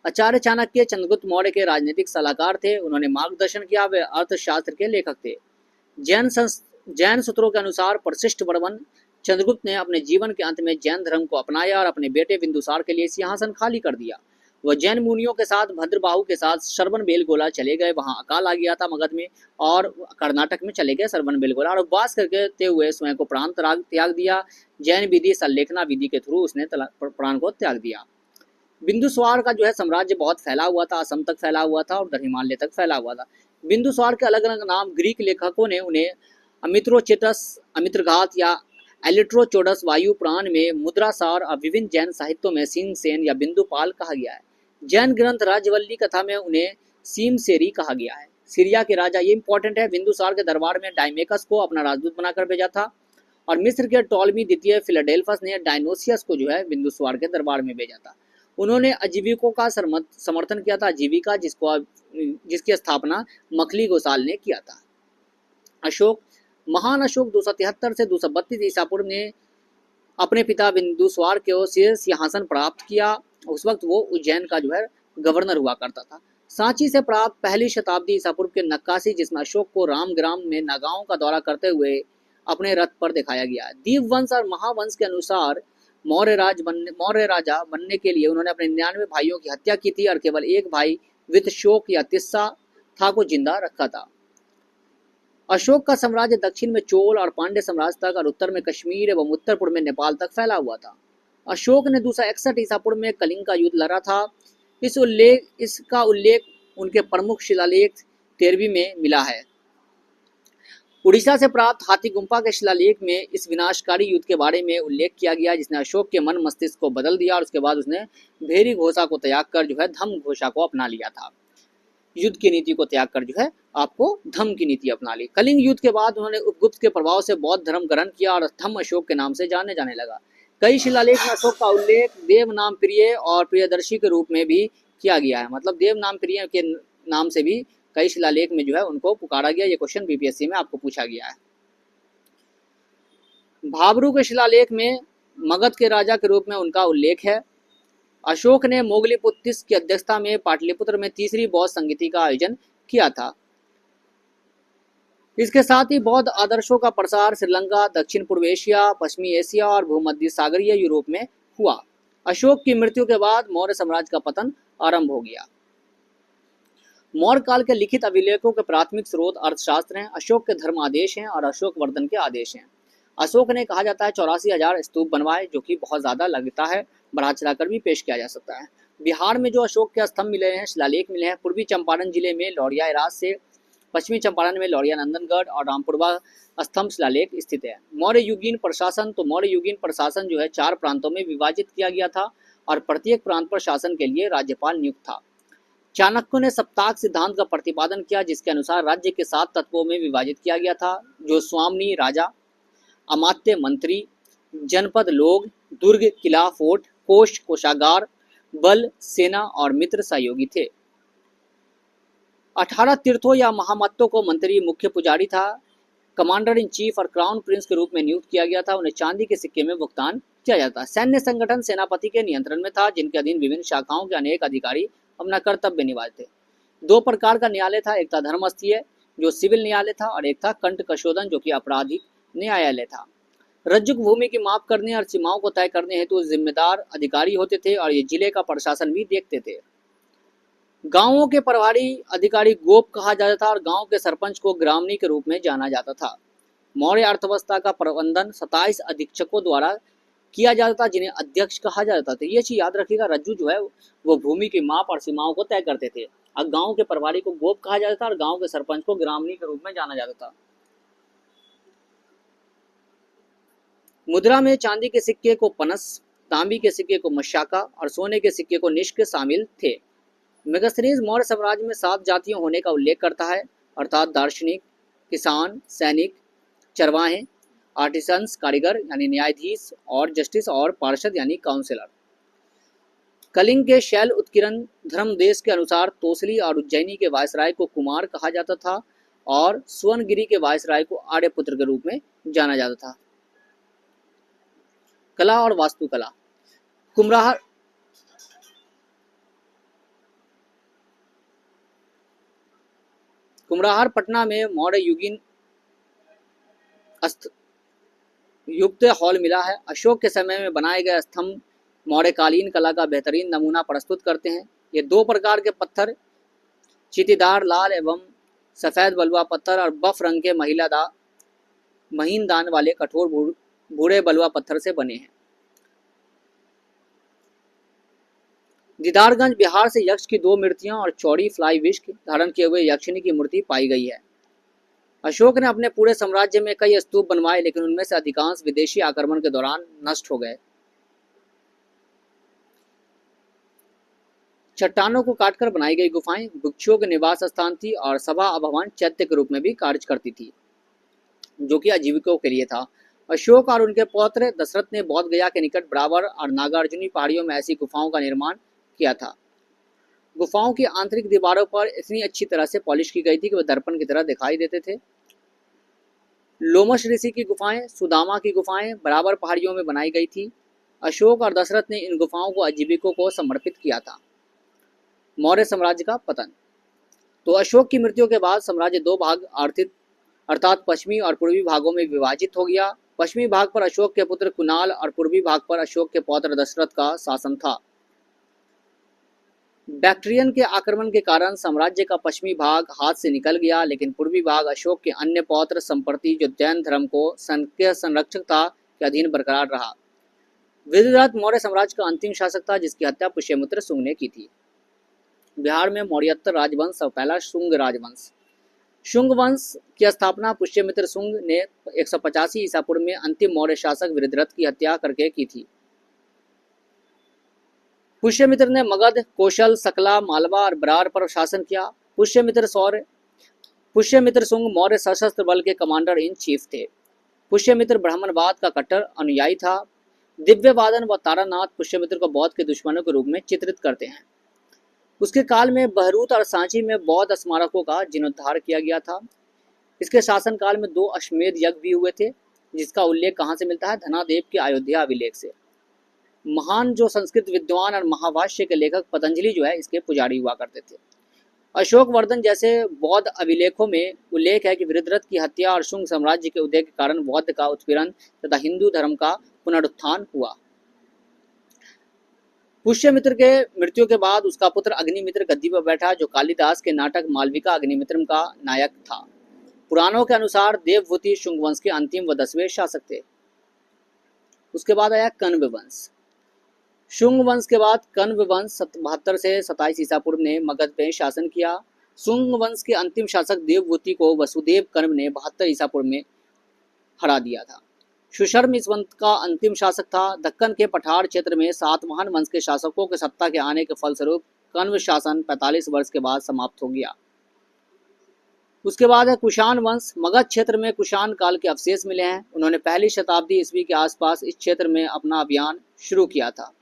आचार्य चाणक्य चंद्रगुप्त मौर्य के राजनीतिक सलाहकार थे। उन्होंने मार्गदर्शन किया। वे अर्थशास्त्र के लेखक थे। जैन सूत्रों के अनुसार प्रशिष्ट वर्मन चंद्रगुप्त ने अपने जीवन के अंत में जैन धर्म को अपनाया और अपने बेटे बिंदुसार के लिए सिंहासन खाली कर दिया। वह जैन मुनियों के साथ भद्रबाहु के साथ श्रवणबेलगोला चले गए। वहां अकाल आ गया था मगध में, और कर्नाटक में चले गए श्रवणबेलगोला, और उपवास करते हुए स्वयं को प्राण त्याग दिया। जैन विधि संलेखना विधि के थ्रू उसने प्राण को त्याग दिया। बिंदुसार का जो है साम्राज्य बहुत फैला हुआ था, असम तक फैला हुआ था और उधर हिमालय तक फैला हुआ था। बिंदुसार के अलग अलग नाम ग्रीक लेखकों ने उन्हें अमित्रोचेटस, अमित्रघात या एलिट्रोचोडस वायु पुराण में मुद्रासार और विभिन्न जैन साहित्यों में सिंहसेन या बिंदुपाल कहा गया है। जैन ग्रंथ राजवल्ली कथा में उन्हें सीमसेरी कहा गया है। सीरिया के राजा, ये इंपॉर्टेंट है, बिंदुसार के दरबार में डायमेकस को अपना राजदूत बनाकर भेजा था, और मिस्र के टॉलमी द्वितीय फिलाडेल्फस ने डायनोसियस को जो है बिंदुसार के दरबार में भेजा था। उन्होंने अजीविकों का समर्थन किया था। अजीविका जिसकी स्थापना मखली गोसाल ने किया था। अशोक, महान अशोक 273 से 232 ईसा पूर्व ने अपने पिता बिंदुसार को सिंहासन प्राप्त किया। उस वक्त वो उज्जैन का जो है गवर्नर हुआ करता था। सांची से प्राप्त पहली शताब्दी ईसा पूर्व के नक्काशी, जिसमें अशोक को रामग्राम में नागाओं का दौरा करते हुए अपने रथ पर दिखाया गया। दीप वंश और महावंश के अनुसार मौर्य राजा बनने के लिए उन्होंने अपने 99 भाइयों की हत्या की थी और केवल एक भाई वितशोक या तिस्सा था को जिंदा रखा था। अशोक का साम्राज्य दक्षिण में चोल और पांड्य साम्राज्य तक और उत्तर में कश्मीर एवं उत्तर पूर्व में नेपाल तक फैला हुआ था। अशोक ने 261 ईसा पूर्व में कलिंग का युद्ध लड़ा था। इसका उल्लेख उनके प्रमुख शिलालेख 13वीं में मिला है। उड़ीसा से प्राप्त हाथी गुम्फा के शिलालेख में इस विनाशकारी युद्ध के बारे में उल्लेख किया गया, जिसने अशोक के मन मस्तिष्क को बदल दिया और उसके बाद उसने भेरी घोषा को त्याग कर जो है धम घोषा को अपना लिया था। युद्ध की नीति को त्याग कर जो है आपको धम की नीति अपना ली। कलिंग युद्ध के बाद उन्होंने उपगुप्त के प्रभाव से बौद्ध धर्म ग्रहण किया और धम अशोक के नाम से जाने लगा। कई शिलालेख में अशोक का उल्लेख देव नाम प्रिय और प्रियदर्शी के रूप में भी किया गया है। मतलब देव नाम प्रिय के नाम से भी कई शिलालेख में जो है उनको पुकारा गया। ये क्वेश्चन बीपीएससी में आपको पूछा गया है। भाबरू के शिलालेख में मगध के राजा के रूप में उनका उल्लेख है। अशोक ने मोगलीपुत्तिस की अध्यक्षता में पाटलिपुत्र में तीसरी बौद्ध संगीति का आयोजन किया था। इसके साथ ही बौद्ध आदर्शों का प्रसार श्रीलंका, दक्षिण पूर्व एशिया, पश्चिमी एशिया और भूमध्य सागरीय यूरोप में हुआ। अशोक की मृत्यु के बाद मौर्य साम्राज्य का पतन आरंभ हो गया। मौर्य काल के लिखित अभिलेखों के प्राथमिक स्रोत अर्थशास्त्र हैं, अशोक के धर्म आदेश हैं और अशोक वर्धन के आदेश हैं। अशोक ने कहा जाता है 84,000 स्तूप बनवाए, जो कि बहुत ज्यादा लगता है, बढ़ा चढ़ाकर भी पेश किया जा सकता है। बिहार में जो अशोक के स्तंभ मिले हैं, शिलालेख मिले हैं, पूर्वी चंपारण जिले में लौरिया एराज से, पश्चिमी चंपारण में लौरिया नंदनगढ़ और रामपुरवा स्तंभ शिलालेख स्थित है। मौर्य युगीन प्रशासन, तो मौर्य युगीन प्रशासन जो है 4 प्रांतों में विभाजित किया गया था और प्रत्येक प्रांत पर शासन के लिए राज्यपाल नियुक्त था। चाणक्य ने सप्ताक सिद्धांत का प्रतिपादन किया, जिसके अनुसार राज्य के 7 तत्वों में विभाजित किया गया था, जो स्वामनी राजा, अमात्य मंत्री, जनपद लोग, दुर्ग किला फोर्ट, कोष कोषागार, बल, सेना और मित्र सहयोगी थे। 18 तीर्थों या महामत्तों को मंत्री मुख्य पुजारी था, कमांडर इन चीफ और क्राउन प्रिंस के रूप में नियुक्त किया गया था। उन्हें चांदी के सिक्के में भुगतान किया जाता है। सैन्य संगठन सेनापति के नियंत्रण में था, जिनके अधीन विभिन्न शाखाओं के अनेक अधिकारी अपना कर्तव्य निभाते थे। दो प्रकार का न्यायालय था, एक था धर्मस्थीय जो सिविल न्यायालय था और एक था कंट कशोधन जो कि आपराधिक न्यायालय था। रज्जुक भूमि की माप करने और सीमाओं को तय करने हेतु जिम्मेदार अधिकारी होते थे और ये जिले का प्रशासन भी देखते थे। गांवों के प्रभारी अधिकारी गोप कहा जाता था और गांव के सरपंच को ग्रामनी के रूप में जाना जाता था। मौर्य अर्थव्यवस्था का प्रबंधन 27 अधीक्षकों द्वारा किया जाता था, जिन्हें अध्यक्ष कहा जाता था। ये चीज याद रखिएगा, रज्जू जो है वो भूमि की माप और सीमाओं को तय करते थे और गांव के प्रभारी को गोप कहा जाता था और गांव के सरपंच को ग्रामनी के रूप में जाना जाता था। मुद्रा में चांदी के सिक्के को पनस, तांबी के सिक्के को मशाका और सोने के सिक्के को निष्क शामिल थे। मेगास्थनीज मौर्य साम्राज्य में 7 जातियों होने का उल्लेख करता है, अर्थात दार्शनिक, किसान, सैनिक, चरवाहे, आर्टिसंस कारीगर यानी न्यायाधीश और जस्टिस और पार्षद यानी काउंसिलर। कलिंग के शैल उत्कीर्ण धर्मदेश के अनुसार तोसली और उज्जैनी के वायसराय को कुमार कहा जाता था और सुवर्णगिरी के वायसराय को आर्यपुत्र के रूप में जाना जाता था। कला और वास्तुकला। कुम्हरार पटना में मौर्य युगीन युक्त हॉल मिला है। अशोक के समय में बनाए गए स्तंभ मौर्यकालीन कला का बेहतरीन नमूना प्रस्तुत करते हैं। ये 2 प्रकार के पत्थर, चीतीदार लाल एवं सफेद बलुआ पत्थर और बफ रंग के महीन दान वाले कठोर भूरे बलुआ पत्थर से बने हैं। दीदारगंज बिहार से यक्ष की 2 मूर्तियां और चौड़ी फ्लाई विस्क धारण किए हुए यक्षिणी की मूर्ति पाई गई है। अशोक ने अपने पूरे साम्राज्य में कई स्तूप बनवाए, लेकिन उनमें से अधिकांश विदेशी आक्रमण के दौरान नष्ट हो गए। चट्टानों को काटकर बनाई गई गुफाएं भिक्षुओं के निवास स्थान थी और सभा भवन चैत्य के रूप में भी कार्य करती थी, जो कि आजीविकों के लिए था। अशोक और उनके पौत्र दशरथ ने बौद्ध गया के निकट बराबर और नागार्जुनी पहाड़ियों में ऐसी गुफाओं का निर्माण किया था। गुफाओं की आंतरिक दीवारों पर इतनी अच्छी तरह से पॉलिश की गई थी कि वे दर्पण की तरह दिखाई देते थे। लोमश ऋषि की गुफाएं, सुदामा की गुफाएं बराबर पहाड़ियों में बनाई गई थी। अशोक और दशरथ ने इन गुफाओं को आजीविकों को समर्पित किया था। मौर्य साम्राज्य का पतन। तो अशोक की मृत्यु के बाद साम्राज्य 2 भाग अर्थात पश्चिमी और पूर्वी भागों में विभाजित हो गया। पश्चिमी भाग पर अशोक के पुत्र कुणाल और पूर्वी भाग पर अशोक के पौत्र दशरथ का शासन था। बैक्ट्रियन के आक्रमण के कारण साम्राज्य का पश्चिमी भाग हाथ से निकल गया, लेकिन पूर्वी भाग अशोक के अन्य पौत्र संप्रति जो जैन धर्म को संरक्षक था के अधीन बरकरार रहा। विधिरथ मौर्य साम्राज्य का अंतिम शासक था, जिसकी हत्या पुष्यमित्र शुंग ने की थी। बिहार में मौर्योत्तर राजवंश और पहला शुंग राजवंश। शुंग वंश की स्थापना पुष्यमित्र शुंग ने 185 ईसा पूर्व में अंतिम मौर्य शासक विधिरथ की हत्या करके की थी। पुष्यमित्र ने मगध, कौशल, सकला, मालवा और बरार पर शासन किया। पुष्यमित्र शुंग मौर्य सशस्त्र बल के कमांडर इन चीफ थे। पुष्यमित्र ब्राह्मणवाद का कट्टर अनुयायी था। दिव्यवादन व तारानाथ पुष्यमित्र को बौद्ध के दुश्मनों के रूप में चित्रित करते हैं। उसके काल में बहरूत और सांची में बौद्ध स्मारकों का जीर्णोद्धार किया गया था। इसके शासनकाल में 2 अश्वमेध यज्ञ भी हुए थे, जिसका उल्लेख कहाँ से मिलता है? धनादेव के अयोध्या अभिलेख से। महान जो संस्कृत विद्वान और महाभाष्य के लेखक पतंजलि जो है इसके पुजारी हुआ करते थे। अशोक वर्धन जैसे बौद्ध अभिलेखों में उल्लेख है कि विधिरथ की हत्या और शुंग साम्राज्य के उदय के कारण बौद्ध का उत्पीड़न तथा हिंदू धर्म का पुनरुत्थान हुआ। पुष्यमित्र के मृत्यु के बाद उसका पुत्र अग्निमित्र गद्दी पर बैठा, जो कालिदास के नाटक मालविका अग्निमित्रम का नायक था। पुराणों के अनुसार देवभूति शुंग वंश के अंतिम व 10वें शासक थे। उसके बाद आया कण्व वंश। शुंग वंश के बाद कण्व वंश 72 से 27 ईसा पूर्व ने मगध में शासन किया। शुंग वंश के अंतिम शासक देवभूति को वसुदेव कर्म ने 72 ईसा पूर्व में हरा दिया था। सुशर्म इस वंश का अंतिम शासक था। दक्कन के पठार क्षेत्र में सातवाहन वंश के शासकों के सत्ता के आने के फलस्वरूप कण्व शासन 45 वर्ष के बाद समाप्त हो गया। उसके बाद है कुषाण वंश। मगध क्षेत्र में कुषाण काल के अवशेष मिले हैं। उन्होंने पहली शताब्दी ईस्वी के आसपास इस क्षेत्र में अपना अभियान शुरू किया था।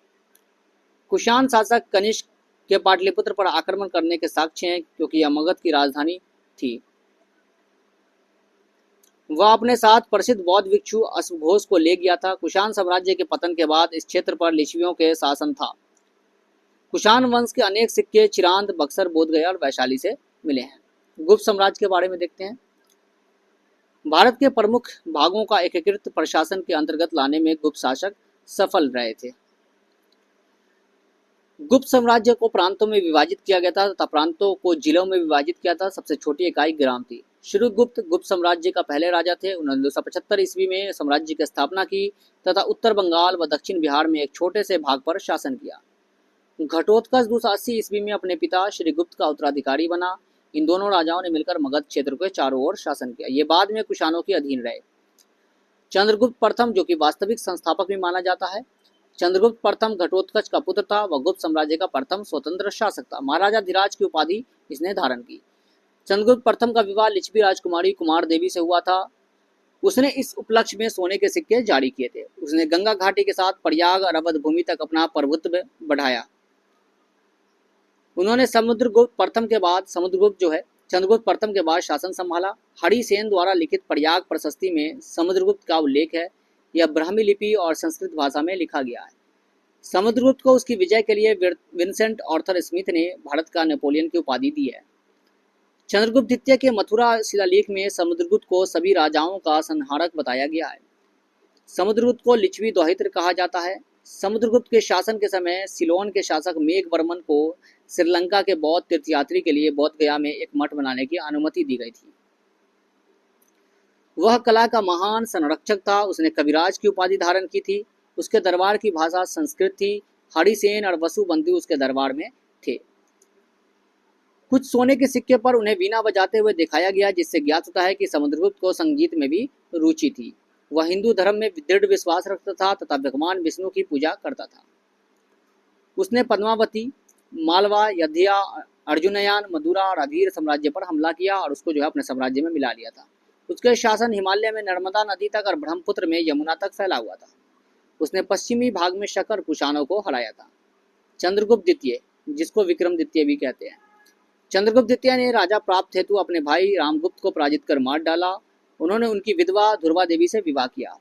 कुषाण शासक कनिष्क के पाटलिपुत्र पर आक्रमण करने के साक्ष्य हैं, क्योंकि यह मगध की राजधानी थी। वह अपने साथ प्रसिद्ध बौद्ध भिक्षु अश्वघोष को ले गया था। कुषाण साम्राज्य के पतन के बाद इस क्षेत्र पर लिच्छवियों के शासन था। कुषाण वंश के अनेक सिक्के चिरांद, बक्सर, बोधगया और वैशाली से मिले हैं। गुप्त साम्राज्य के बारे में देखते हैं। भारत के प्रमुख भागों का एकीकृत प्रशासन के अंतर्गत लाने में गुप्त शासक सफल रहे थे। गुप्त साम्राज्य को प्रांतों में विभाजित किया गया था तथा प्रांतों को जिलों में विभाजित किया था। सबसे छोटी इकाई ग्राम थी। श्रीगुप्त गुप्त साम्राज्य का पहले राजा थे। उन्होंने 275 ईस्वी में साम्राज्य की स्थापना की तथा उत्तर बंगाल व दक्षिण बिहार में एक छोटे से भाग पर शासन किया। घटोत्कच 280 ईस्वी में अपने पिता श्रीगुप्त का उत्तराधिकारी बना। इन दोनों राजाओं ने मिलकर मगध क्षेत्र के चारों ओर शासन किया। ये बाद में कुषाणों के अधीन रहे। चंद्रगुप्त प्रथम, जो कि वास्तविक संस्थापक भी माना जाता है, चंद्रगुप्त प्रथम घटोत्कच का पुत्र था। वह गुप्त साम्राज्य का प्रथम स्वतंत्र शासक था। महाराजा धीराज की उपाधि इसने धारण की। चंद्रगुप्त प्रथम का विवाह लिच्छवी राजकुमारी कुमार देवी से हुआ था। उसने इस उपलक्ष्य में सोने के सिक्के जारी किए थे। उसने गंगा घाटी के साथ प्रयाग और अवध भूमि तक अपना प्रभुत्व बढ़ाया। उन्होंने चंद्रगुप्त प्रथम के बाद शासन संभाला। हरिसेन द्वारा लिखित प्रयाग प्रशस्ति में समुद्रगुप्त का उल्लेख है। यह ब्राह्मी लिपि और संस्कृत भाषा में लिखा गया है। समुद्रगुप्त को उसकी विजय के लिए विंसेंट आर्थर स्मिथ ने भारत का नेपोलियन की उपाधि दी है। चंद्रगुप्त द्वितीय के मथुरा शिलालेख में समुद्रगुप्त को सभी राजाओं का संहारक बताया गया है। समुद्रगुप्त को लिच्छवी दौहित्र कहा जाता है। समुद्रगुप्त के शासन के समय सिलोन के शासक मेघवर्मन को श्रीलंका के बौद्ध तीर्थयात्री के लिए बोधगया में एक मठ बनाने की अनुमति दी गई थी। वह कला का महान संरक्षक था। उसने कविराज की उपाधि धारण की थी। उसके दरबार की भाषा संस्कृत थी। हरिसेन और वसुबंधु उसके दरबार में थे। कुछ सोने के सिक्के पर उन्हें वीणा बजाते हुए दिखाया गया, जिससे ज्ञात होता है कि समुद्रगुप्त को संगीत में भी रुचि थी। वह हिंदू धर्म में दृढ़ विश्वास रखता था तथा भगवान विष्णु की पूजा करता था। उसने पद्मावती, मालवा, यधिया, अर्जुनयान, मदुरा और अधीर साम्राज्य पर हमला किया और उसको अपने साम्राज्य में मिला लिया था। उसके शासन हिमालय में नर्मदा नदी तक और ब्रह्मपुत्र में यमुना तक फैला हुआ था। उसने पश्चिमी भाग में शक और कुषाणों को हराया था। चंद्रगुप्त द्वितीय, जिसको विक्रम द्वितीय भी कहते हैं, चंद्रगुप्त द्वितीय ने राजा प्राप्त हेतु अपने भाई रामगुप्त को पराजित कर मार डाला। उन्होंने उनकी विधवा ध्रुवा देवी से विवाह किया।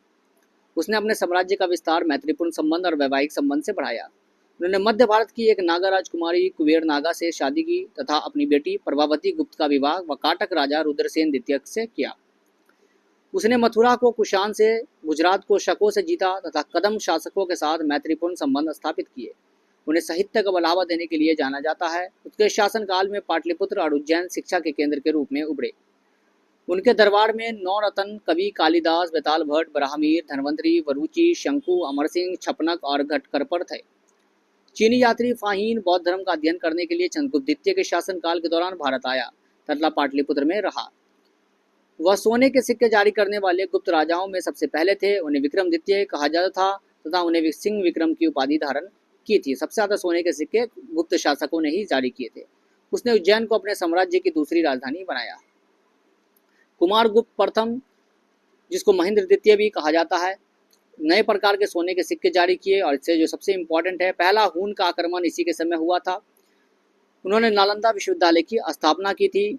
उसने अपने साम्राज्य का विस्तार मैत्रीपूर्ण संबंध और वैवाहिक संबंध से बढ़ाया। उन्होंने मध्य भारत की एक नागा राजकुमारी कुबेर नागा से शादी की तथा अपनी बेटी प्रभावती गुप्त का विवाह वकाटक राजा रुद्रसेन द्वितीय से किया। उसने मथुरा को कुषाण से, गुजरात को शकों से जीता तथा कदम शासकों के साथ मैत्रीपूर्ण संबंध स्थापित किए। उन्हें साहित्य को बढ़ावा देने के लिए जाना जाता है। उसके शासनकाल में पाटलिपुत्र और उज्जैन शिक्षा के केंद्र के रूप में उभरे। उनके दरबार में नौरत्न कवि कालिदास, बेताल भट्ट, ब्राह्मीर, धन्वंतरी, वरुचि, शंकु, अमर सिंह, छपनक और घटकरपर थे। चीनी यात्री फाहीन बौद्ध धर्म का अध्ययन करने के लिए चंद्रगुप्त द्वितीय के शासनकाल के दौरान भारत आया तथा पाटलिपुत्र में रहा। वह सोने के सिक्के जारी करने वाले गुप्त राजाओं में सबसे पहले थे। उन्हें विक्रम द्वितीय कहा जाता था तथा उन्हें सिंह विक्रम की उपाधि धारण की थी। सबसे ज्यादा सोने के सिक्के गुप्त शासकों ने ही जारी किए थे। उसने उज्जैन को अपने साम्राज्य की दूसरी राजधानी बनाया। कुमार गुप्त प्रथम, जिसको महेंद्र द्वितीय भी कहा जाता है, नए प्रकार के सोने के सिक्के जारी किए और इससे जो सबसे इम्पोर्टेंट है, पहला हून का आक्रमण इसी के समय हुआ था। उन्होंने नालंदा विश्वविद्यालय की स्थापना की थी।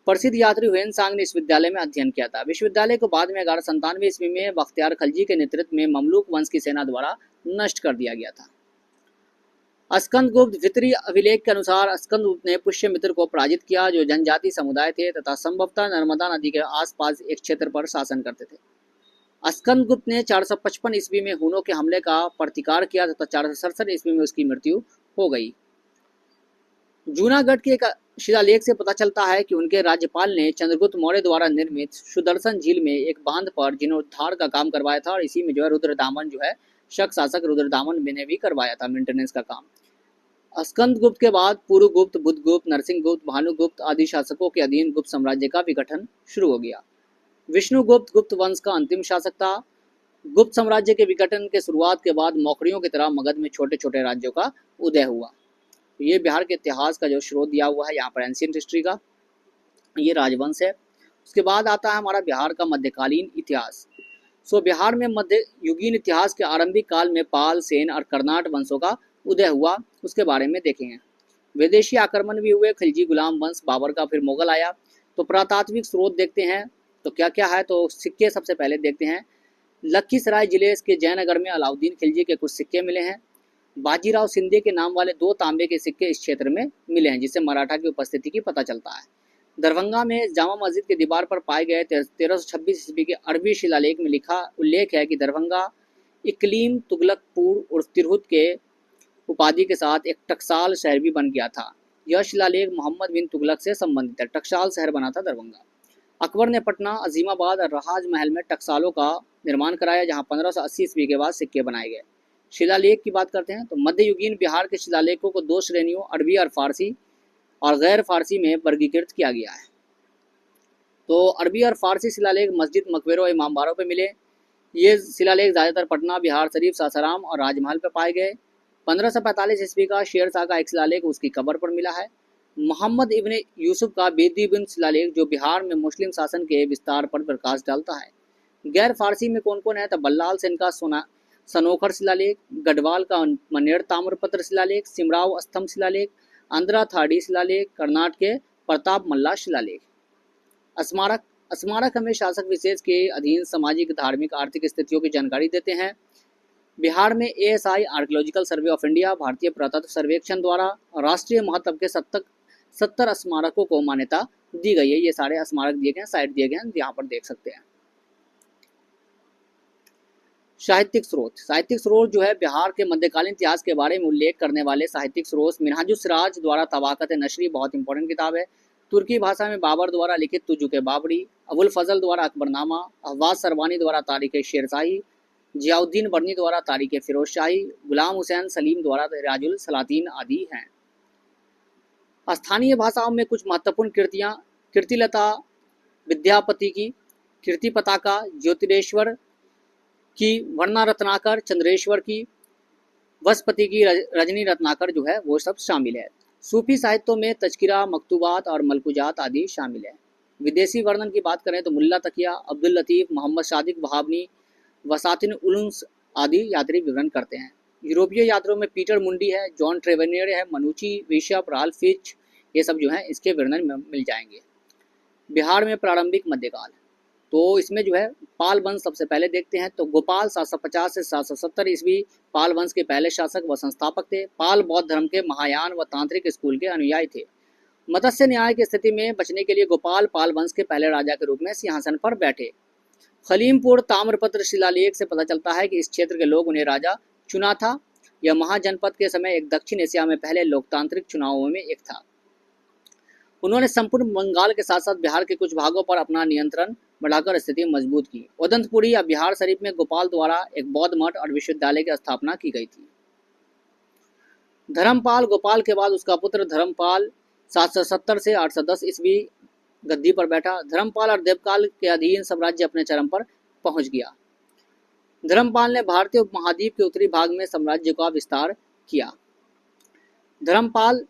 प्रसिद्ध यात्री हुएन सांग ने इस विद्यालय में अध्ययन किया था। विश्वविद्यालय को बाद में 1197 ईस्वी में बख्तियार खलजी के नेतृत्व में ममलूक वंश की सेना द्वारा नष्ट कर दिया गया था। स्कंदगुप्त द्वितीय अभिलेख के अनुसार स्कंदगुप्त ने पुष्यमित्र को पराजित किया, जो जनजाति समुदाय थे तथा संभवतः नर्मदा नदी के आसपास एक क्षेत्र पर शासन करते थे। स्कंदगुप्त ने 455 ईस्वी में हुनों के हमले का प्रतिकार किया तथा 467 ईस्वी में उसकी मृत्यु हो गई। जूनागढ़ के एक शिलालेख से पता चलता है कि उनके राज्यपाल ने चंद्रगुप्त मौर्य द्वारा निर्मित सुदर्शन झील में एक बांध पर जीर्णोद्धार का काम करवाया था और इसी में रुद्रदामन शक शासक रुद्रदामन ने भी करवाया था मेंटेनेंस का काम। स्कंदगुप्त के बाद पुरुगुप्त, बुद्धगुप्त, नरसिंहगुप्त, भानुगुप्त आदि शासकों के अधीन गुप्त साम्राज्य का विघटन शुरू हो गया। विष्णुगुप्त गुप्त वंश का अंतिम शासक था। गुप्त साम्राज्य के विघटन के शुरुआत के बाद मौखरियों की तरह मगध में छोटे छोटे राज्यों का उदय हुआ। ये बिहार के इतिहास का जो स्रोत दिया हुआ है यहाँ पर एंशिएंट हिस्ट्री का, ये राजवंश है। उसके बाद आता है हमारा बिहार का मध्यकालीन इतिहास। बिहार में मध्य युगीन इतिहास के आरंभिक काल में पाल, सेन और कर्नाट वंशों का उदय हुआ उसके बारे में देखेंगे। विदेशी आक्रमण भी हुए, खिलजी गुलाम वंश बाबर का, फिर मुगल आया। तो पुरातात्विक स्रोत देखते हैं तो क्या क्या है, तो सिक्के सबसे पहले देखते हैं। लखीसराय जिले के जयनगर में अलाउद्दीन खिलजी के कुछ सिक्के मिले हैं। बाजीराव सिंधिया के नाम वाले 2 तांबे के सिक्के इस क्षेत्र में मिले हैं, जिससे मराठा की उपस्थिति की पता चलता है। दरभंगा में जामा मस्जिद की दीवार पर पाए गए 1326 ईस्वी के अरबी शिलालेख में लिखा उल्लेख है कि दरभंगा इकलीम तुगलकपुर और तिरहुत के उपाधि के साथ एक टकसाल शहर भी बन गया था। यह शिलालेख मोहम्मद बिन तुगलक से संबंधित है। टकसाल शहर बना था दरभंगा। अकबर ने पटना, अजीमाबाद और रहाज महल में टकसालों का निर्माण कराया, जहां 1580 ईस्वी के बाद सिक्के बनाए गए। शिलालेख की बात करते हैं तो मध्ययुगीन बिहार के शिलालेखों को 2 श्रेणियों अरबी और फारसी और गैर फारसी में वर्गीकृत किया गया है। तो अरबी और फारसी शिलालेख मस्जिद, मकबरों, इमामबाड़ों पर मिले। ये शिलालेख ज़्यादातर पटना, बिहार शरीफ, सासाराम और राजमहल पर पाए गए। 1545 ईस्वी का शेरशाह का एक शिलालेख उसकी कब्र पर मिला है। मोहम्मद इब्न यूसुफ का बेदीबिन शिलालेख जो बिहार में मुस्लिम शासन के विस्तार पर प्रकाश डालता है। गैर फारसी में कौन कौन है, तो बल्लाल सेन का सनोखर शिलालेख, गढ़वाल का मनेर ताम्रपत्र शिलालेख, सिमराव स्तंभ शिलालेख, आंध्रा थाडी शिलालेख, कर्नाटक के प्रताप मल्ला शिलालेख। स्मारक स्मारक हमें शासक विशेष के अधीन सामाजिक, धार्मिक, आर्थिक स्थितियों की जानकारी देते हैं। बिहार में ASI archaeological survey of India, भारतीय पुरातत्व सर्वेक्षण द्वारा राष्ट्रीय महत्व के 70 स्मारकों को मान्यता दी गई है। ये सारे स्मारक दिए गए हैं, साइट दिए गए हैं, यहाँ पर देख सकते हैं। साहित्यिक स्रोत जो है बिहार के मध्यकालीन इतिहास के बारे में उल्लेख करने वाले साहित्यिक स्रोत मिनहाजुस सिराज द्वारा तबाकत नशरी, बहुत इंपॉर्टेंट किताब है। तुर्की भाषा में बाबर द्वारा लिखित तुजुके बाबरी, अबुल फजल द्वारा अकबरनामा, अहवाज सरवानी द्वारा तारीख शेरशाही, जियाउद्दीन बर्नी द्वारा तारीख फिरोज शाही, गुलाम हुसैन सलीम द्वारा राजुल सलातीन आदि हैं। स्थानीय भाषाओं में कुछ महत्वपूर्ण कृतियाँ: कीर्तिलता विद्यापति की, कीर्ति पताका ज्योतिरेश्वर की, वर्णा रत्नाकर चंद्रेश्वर की, वसपति की, रजनी रत्नाकर जो है वो सब शामिल है। सूफी साहित्यों में तज़किरा, मकतूबात और मलकुजात आदि शामिल है। विदेशी वर्णन की बात करें तो मुल्ला तकिया, अब्दुल लतीफ़, मोहम्मद सादिक वहाबनी, वसातिन उलूस आदि यात्री विवरण करते हैं। यूरोपीय यात्रियों में पीटर मुंडी है, जॉन ट्रेवेनियर है, मनुची, बिशप, राल्फ फिच, ये सब जो है इसके वर्णन मिल जाएंगे। बिहार में प्रारंभिक मध्यकाल, तो इसमें जो है पाल वंश सबसे पहले देखते हैं। तो गोपाल 750 से 770 ईस्वी पाल वंश के पहले शासक व संस्थापक थे। पाल बौद्ध धर्म के महायान व तांत्रिक स्कूल के अनुयायी थे। मत्स्य न्याय की स्थिति में बचने के लिए गोपाल पाल वंश के पहले राजा के रूप में सिंहासन पर बैठे। खलीमपुर ताम्रपत्र शिलालेख से पता चलता है कि इस क्षेत्र के लोग उन्हें राजा चुना था। यह महाजनपद के समय एक दक्षिण एशिया में पहले लोकतांत्रिक चुनावों में एक था। उन्होंने संपूर्ण बंगाल के साथ साथ बिहार के कुछ भागों पर अपना नियंत्रण बढ़ाकर स्थिति मजबूत की। उदंतपुरी या बिहार शरीफ में गोपाल द्वारा एक बौद्ध मठ और विश्वविद्यालय की स्थापना की गई थी। धर्मपाल गोपाल के बाद उसका पुत्र धर्मपाल 770 से 810 ईस्वी गद्दी पर बैठा। धर्मपाल और देवपाल के अधीन साम्राज्य अपने चरम पर पहुंच गया। धर्मपाल ने भारतीय उपमहाद्वीप के उत्तरी भाग में साम्राज्य का विस्तार किया। धर्मपाल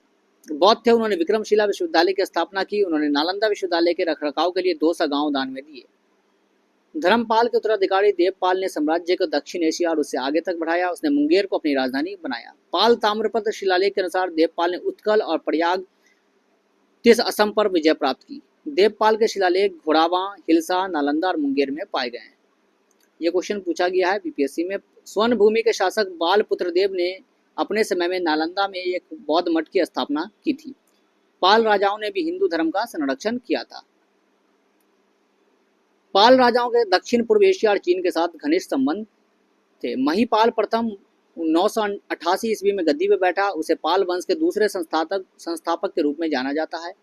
बौद्ध थे, उन्होंने विक्रमशिला विश्वविद्यालय की स्थापना की। उन्होंने नालंदा विश्वविद्यालय के रखरखाव के लिए 200 गांव दान में दिए। धर्मपाल के उत्तराधिकारी देवपाल ने साम्राज्य को दक्षिण एशिया और उससे आगे तक बढ़ाया। उसने मुंगेर को अपनी राजधानी बनाया। पाल ताम्रपत्र शिलालेख के अनुसार देवपाल ने उत्कल और प्रयाग तिस असम पर विजय प्राप्त की। देवपाल के शिलालेख घोड़ावा, हिलसा, नालंदा और मुंगेर में पाए गए हैं। ये क्वेश्चन पूछा गया है बीपीएससी में। स्वर्ण भूमि के शासक बालपुत्र देव ने अपने समय में नालंदा में एक बौद्ध मठ की स्थापना की थी। पाल राजाओं ने भी हिंदू धर्म का संरक्षण किया था। पाल राजाओं के दक्षिण पूर्व एशिया और चीन के साथ घनिष्ठ संबंध थे। महिपाल प्रथम 988 ईस्वी में गद्दी पर बैठा। उसे पाल वंश के दूसरे संस्थापक के रूप में जाना जाता है।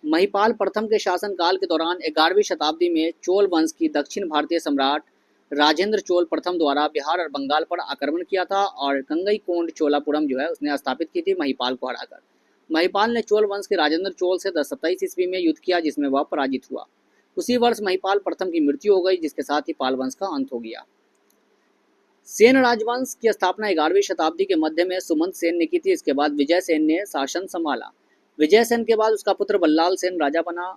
महिपाल प्रथम के शासनकाल के दौरान 11वीं शताब्दी में चोल वंश की दक्षिण भारतीय सम्राट राजेंद्र चोल प्रथम द्वारा बिहार और बंगाल पर आक्रमण किया था और गंगईकोंड चोलापुरम जो है उसने स्थापित की थी महिपाल को हराकर। महिपाल ने चोल वंश के राजेंद्र चोल से 1027 ईस्वी में युद्ध किया, जिसमें वह पराजित हुआ। उसी वर्ष महिपाल प्रथम की मृत्यु हो गई, जिसके साथ ही पाल वंश का अंत हो गया। सेन राजवंश की स्थापना 11वीं शताब्दी के मध्य में सुमंत सेन ने की थी। इसके बाद विजय सेन ने शासन संभाला। विजय सेन के बाद उसका पुत्र बल्लाल सेन राजा बना।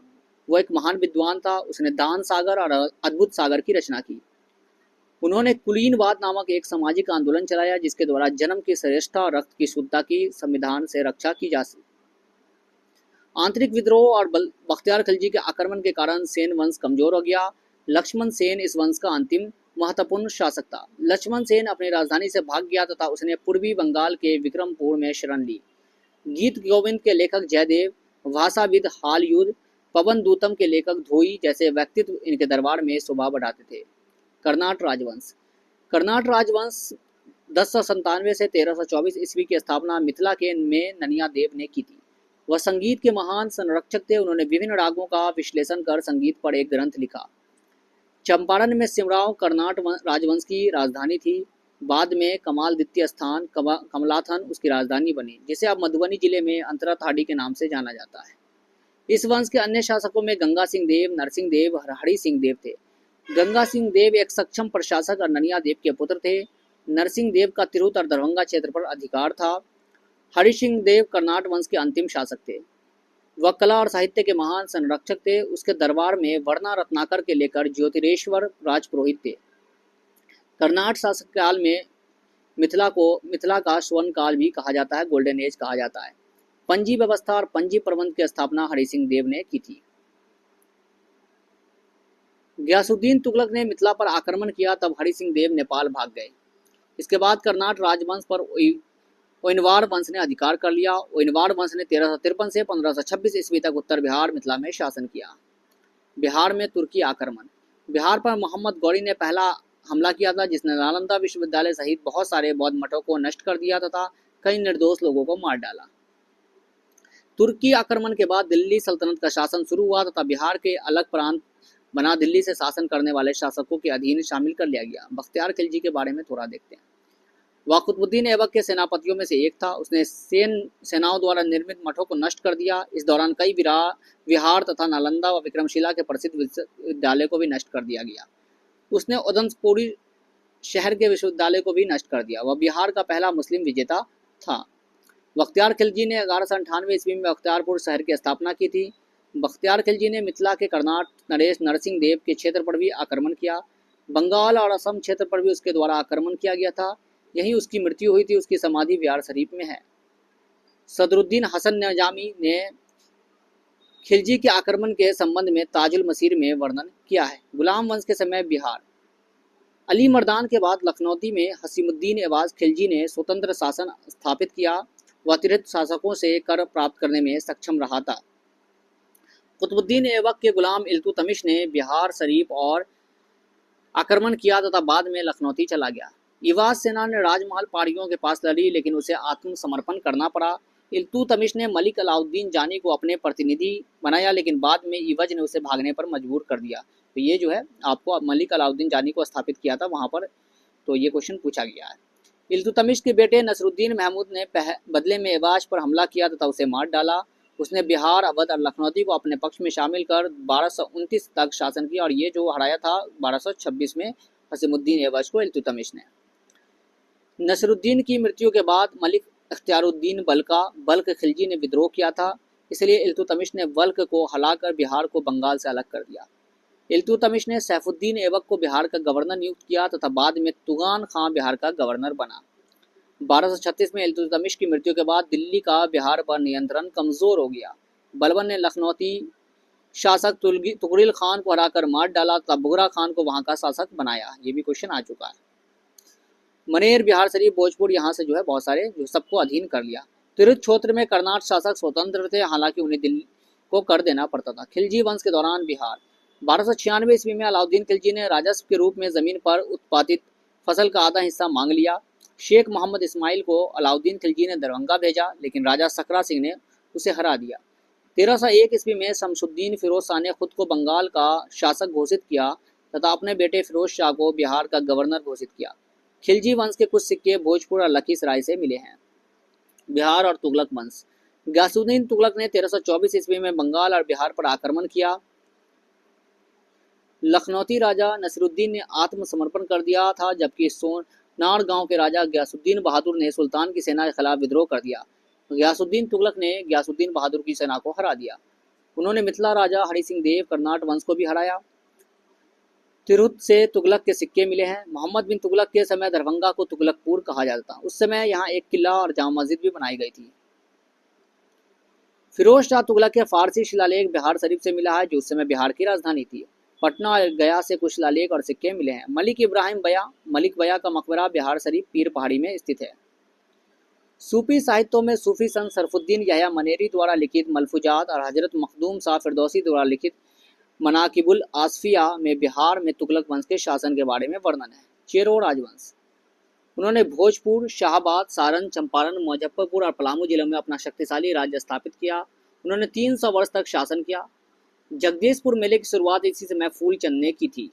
वो एक महान विद्वान था। उसने दान सागर और अद्भुत सागर की रचना की। उन्होंने कुलीनवाद नामक एक सामाजिक आंदोलन चलाया जिसके द्वारा जन्म की श्रेष्ठता और रक्त की शुद्धता की संविधान से रक्षा की जा सकी। आंतरिक विद्रोह और बख्तियार खिलजी के आक्रमण के कारण सेन वंश कमजोर हो गया। लक्ष्मण सेन इस वंश का अंतिम महत्वपूर्ण शासक था। लक्ष्मण सेन अपनी राजधानी से भाग गया तथा उसने पूर्वी बंगाल के विक्रमपुर में शरण ली। गीत गोविंद के लेखक जयदेव, भाषाविद हालयुद्ध, पवन दूतम के लेखक धोई जैसे व्यक्तित्व इनके दरबार में शोभा बढ़ाते थे। कर्नाट राजवंश। कर्नाट राजवंश 1097 से 1324 ईस्वी की स्थापना मिथिला के में ननिया देव ने की थी। वह संगीत के महान संरक्षक थे। उन्होंने विभिन्न रागों का विश्लेषण कर संगीत पर एक ग्रंथ लिखा। चंपारण में सिमराव कर्नाट राजवंश की राजधानी थी। बाद में कमाल द्वितीय स्थान कमलाथन उसकी राजधानी बनी, जिसे अब मधुबनी जिले में अंतराथाड़ी के नाम से जाना जाता है। इस वंश के अन्य शासकों में गंगा सिंह देव, नरसिंह देव, हरि सिंह देव थे। गंगा सिंह देव एक सक्षम प्रशासक और ननिया देव के पुत्र थे। नरसिंह देव का तिरहुत और दरभंगा क्षेत्र पर अधिकार था। हरि सिंह देव कर्नाट वंश के अंतिम शासक थे। वह कला और साहित्य के महान संरक्षक थे। उसके दरबार में वर्णा रत्नाकर के लेकर ज्योतिरेश्वर राजपुरोहित थे। कर्नाट शासक काल में मिथिला का स्वर्ण काल भी कहा जाता है, गोल्डन एज कहा जाता है। पंजी व्यवस्था और पंजी प्रबंध की स्थापना हरि सिंह देव ने की थी। गयासुद्दीन तुगलक ने मिथिला पर आक्रमण किया, तब हरि सिंह देव नेपाल भाग गए। इसके बाद कर्नाट राजवंश पर ओइनवाड़ वंश ने अधिकार कर लिया। ओइनवाड़ वंश ने 1353 से 1526 ईस्वी तक उत्तर बिहार मिथिला में शासन किया। बिहार में तुर्की आक्रमण। बिहार पर मोहम्मद गौरी ने पहला हमला किया था, जिसने नालंदा विश्वविद्यालय सहित बहुत सारे बौद्ध मठों को नष्ट कर दिया तथा कई निर्दोष लोगों को मार डाला। तुर्की आक्रमण के बाद दिल्ली सल्तनत का शासन शुरू हुआ तथा बिहार के अलग प्रांत बना दिल्ली से शासन करने वाले शासकों के अधीन शामिल कर लिया गया। बख्तियार खिलजी के बारे में थोड़ा देखते हैं। वह कुतुबुद्दीन ऐबक के सेनापतियों में से एक था। उसने सेनाओं द्वारा निर्मित मठों को नष्ट कर दिया। इस दौरान कई विहार तथा नालंदा व विक्रमशिला के प्रसिद्ध विश्वविद्यालय को भी नष्ट कर दिया गया। उसने उदंतपुरी शहर के विश्वविद्यालय को भी नष्ट कर दिया। वह बिहार का पहला मुस्लिम विजेता था। बख्तियार खिलजी ने 1198 ईस्वी में बख्तियारपुर शहर की स्थापना की थी। बख्तियार खिलजी ने मिथिला के कर्नाट नरेश नरसिंह देव के क्षेत्र पर भी आक्रमण किया। बंगाल और असम क्षेत्र पर भी उसके द्वारा आक्रमण किया गया था। यहीं उसकी मृत्यु हुई थी। उसकी समाधि बिहार शरीफ में है। सदरुद्दीन हसन निजामी ने खिलजी के आक्रमण के संबंध में ताजुल मसीर में वर्णन किया है। गुलाम वंश के समय बिहार। अली मर्दान के बाद लखनौती में हसीमुद्दीन एवाज खिलजी ने स्वतंत्र शासन स्थापित किया। वह अतिरिक्त शासकों से कर प्राप्त करने में सक्षम रहा था। कुतुबुद्दीन ऐबक के गुलाम इल्तुतमिश ने बिहार शरीफ और आक्रमण किया तथा बाद में लखनौती चला गया। इवाज सेना ने राजमहल पहाड़ियों के पास लड़ी, लेकिन उसे आत्मसमर्पण करना पड़ा। इल्तुतमिश ने मलिक अलाउद्दीन जानी को अपने प्रतिनिधि बनाया, लेकिन बाद में इवज ने उसे भागने पर मजबूर कर दिया। तो ये जो है आपको मलिक अलाउद्दीन जानी को स्थापित किया था वहाँ पर, तो ये क्वेश्चन पूछा गया है। इल्तुतमिश के बेटे नसरुद्दीन महमूद ने बदले में एवाज पर हमला किया तथा उसे मार डाला। उसने बिहार, अवध और लखनौती को अपने पक्ष में शामिल कर 1229 तक शासन किया, और ये जो हराया था 1226 में हसीमुद्दीन एवाज को इल्तुतमिश ने। नसरुद्दीन की मृत्यु के बाद मलिक इख्तियारुद्दीन बल्ख खिलजी ने विद्रोह किया था, इसलिए इल्तुतमिश ने बल्ख को हलाकर बिहार को बंगाल से अलग कर दिया। इल्तुतमिश ने सैफुद्दीन ऐबक को बिहार का गवर्नर नियुक्त किया तथा बाद में तुगान खां बिहार का गवर्नर बना। 1236 में इल्तुतमिश की मृत्यु के बाद दिल्ली का बिहार पर नियंत्रण कमजोर हो गया। बलबन ने लखनौती शासक तुगरिल खान को हराकर मार डाला तथा बुगरा खान को वहां का शासक बनाया। ये भी क्वेश्चन आ चुका है। मनेर, बिहार शरीफ, भोजपुर, यहाँ से जो है बहुत सारे जो सबको अधीन कर लिया। तिरहुत क्षेत्र में कर्नाट शासक स्वतंत्र थे, हालांकि उन्हें दिल्ली को कर देना पड़ता था। खिलजी वंश के दौरान बिहार। 1296 ईस्वी में अलाउद्दीन खिलजी ने राजस्व के रूप में जमीन पर उत्पादित फसल का आधा हिस्सा मांग लिया। शेख मोहम्मद इस्माइल को अलाउद्दीन खिलजी ने दरभंगा भेजा, लेकिन राजा सकरा सिंह ने उसे हरा दिया। 1301 ईस्वी में शमसुद्दीन फिरोज शाह ने खुद को बंगाल का शासक घोषित किया तथा अपने बेटे फिरोज शाह को बिहार का गवर्नर घोषित किया। खिलजी वंश के कुछ सिक्के भोजपुर और लखीसराय से मिले हैं। बिहार और तुगलक वंश। गयासुद्दीन तुगलक ने 1324 ईस्वी में बंगाल और बिहार पर आक्रमण किया। लखनौती राजा नसरुद्दीन ने आत्मसमर्पण कर दिया था, जबकि सोनार गांव के राजा गयासुद्दीन बहादुर ने सुल्तान की सेना के खिलाफ विद्रोह कर दिया। गयासुद्दीन तुगलक ने गयासुद्दीन बहादुर की सेना को हरा दिया। उन्होंने मिथिला राजा हरि सिंह देव कर्नाट वंश को भी हराया। तिरहुत से तुगलक के सिक्के मिले हैं। मोहम्मद बिन तुगलक के समय दरभंगा को तुगलकपुर कहा जाता था। उस समय यहाँ एक किला और जामा मस्जिद भी बनाई गई थी। फिरोज शाह तुगलक के फारसी शिलालेख बिहार शरीफ से मिला है, जो उस समय बिहार की राजधानी थी। पटना और गया से कुछ शिलालेख और सिक्के मिले हैं। मलिक इब्राहिम बया, मलिक बया का मकबरा बिहार शरीफ पीर पहाड़ी में स्थित है। सूफी साहित्यों में सूफी संत सरफुद्दीन यहया मनेरी द्वारा लिखित मलफूजात और हजरत मखदूम शाह फिरदौसी द्वारा लिखित मनाकिबुल आसफिया में बिहार में तुगलक वंश के शासन के बारे में वर्णन है। चेरो राजवंश। उन्होंने भोजपुर, शाहाबाद, सारण, चंपारण, मुजफ्फरपुर और पलामू जिलों में अपना शक्तिशाली राज्य स्थापित किया। उन्होंने 300 वर्ष तक शासन किया। जगदीशपुर मेले की शुरुआत इसी समय फूलचंद ने की थी।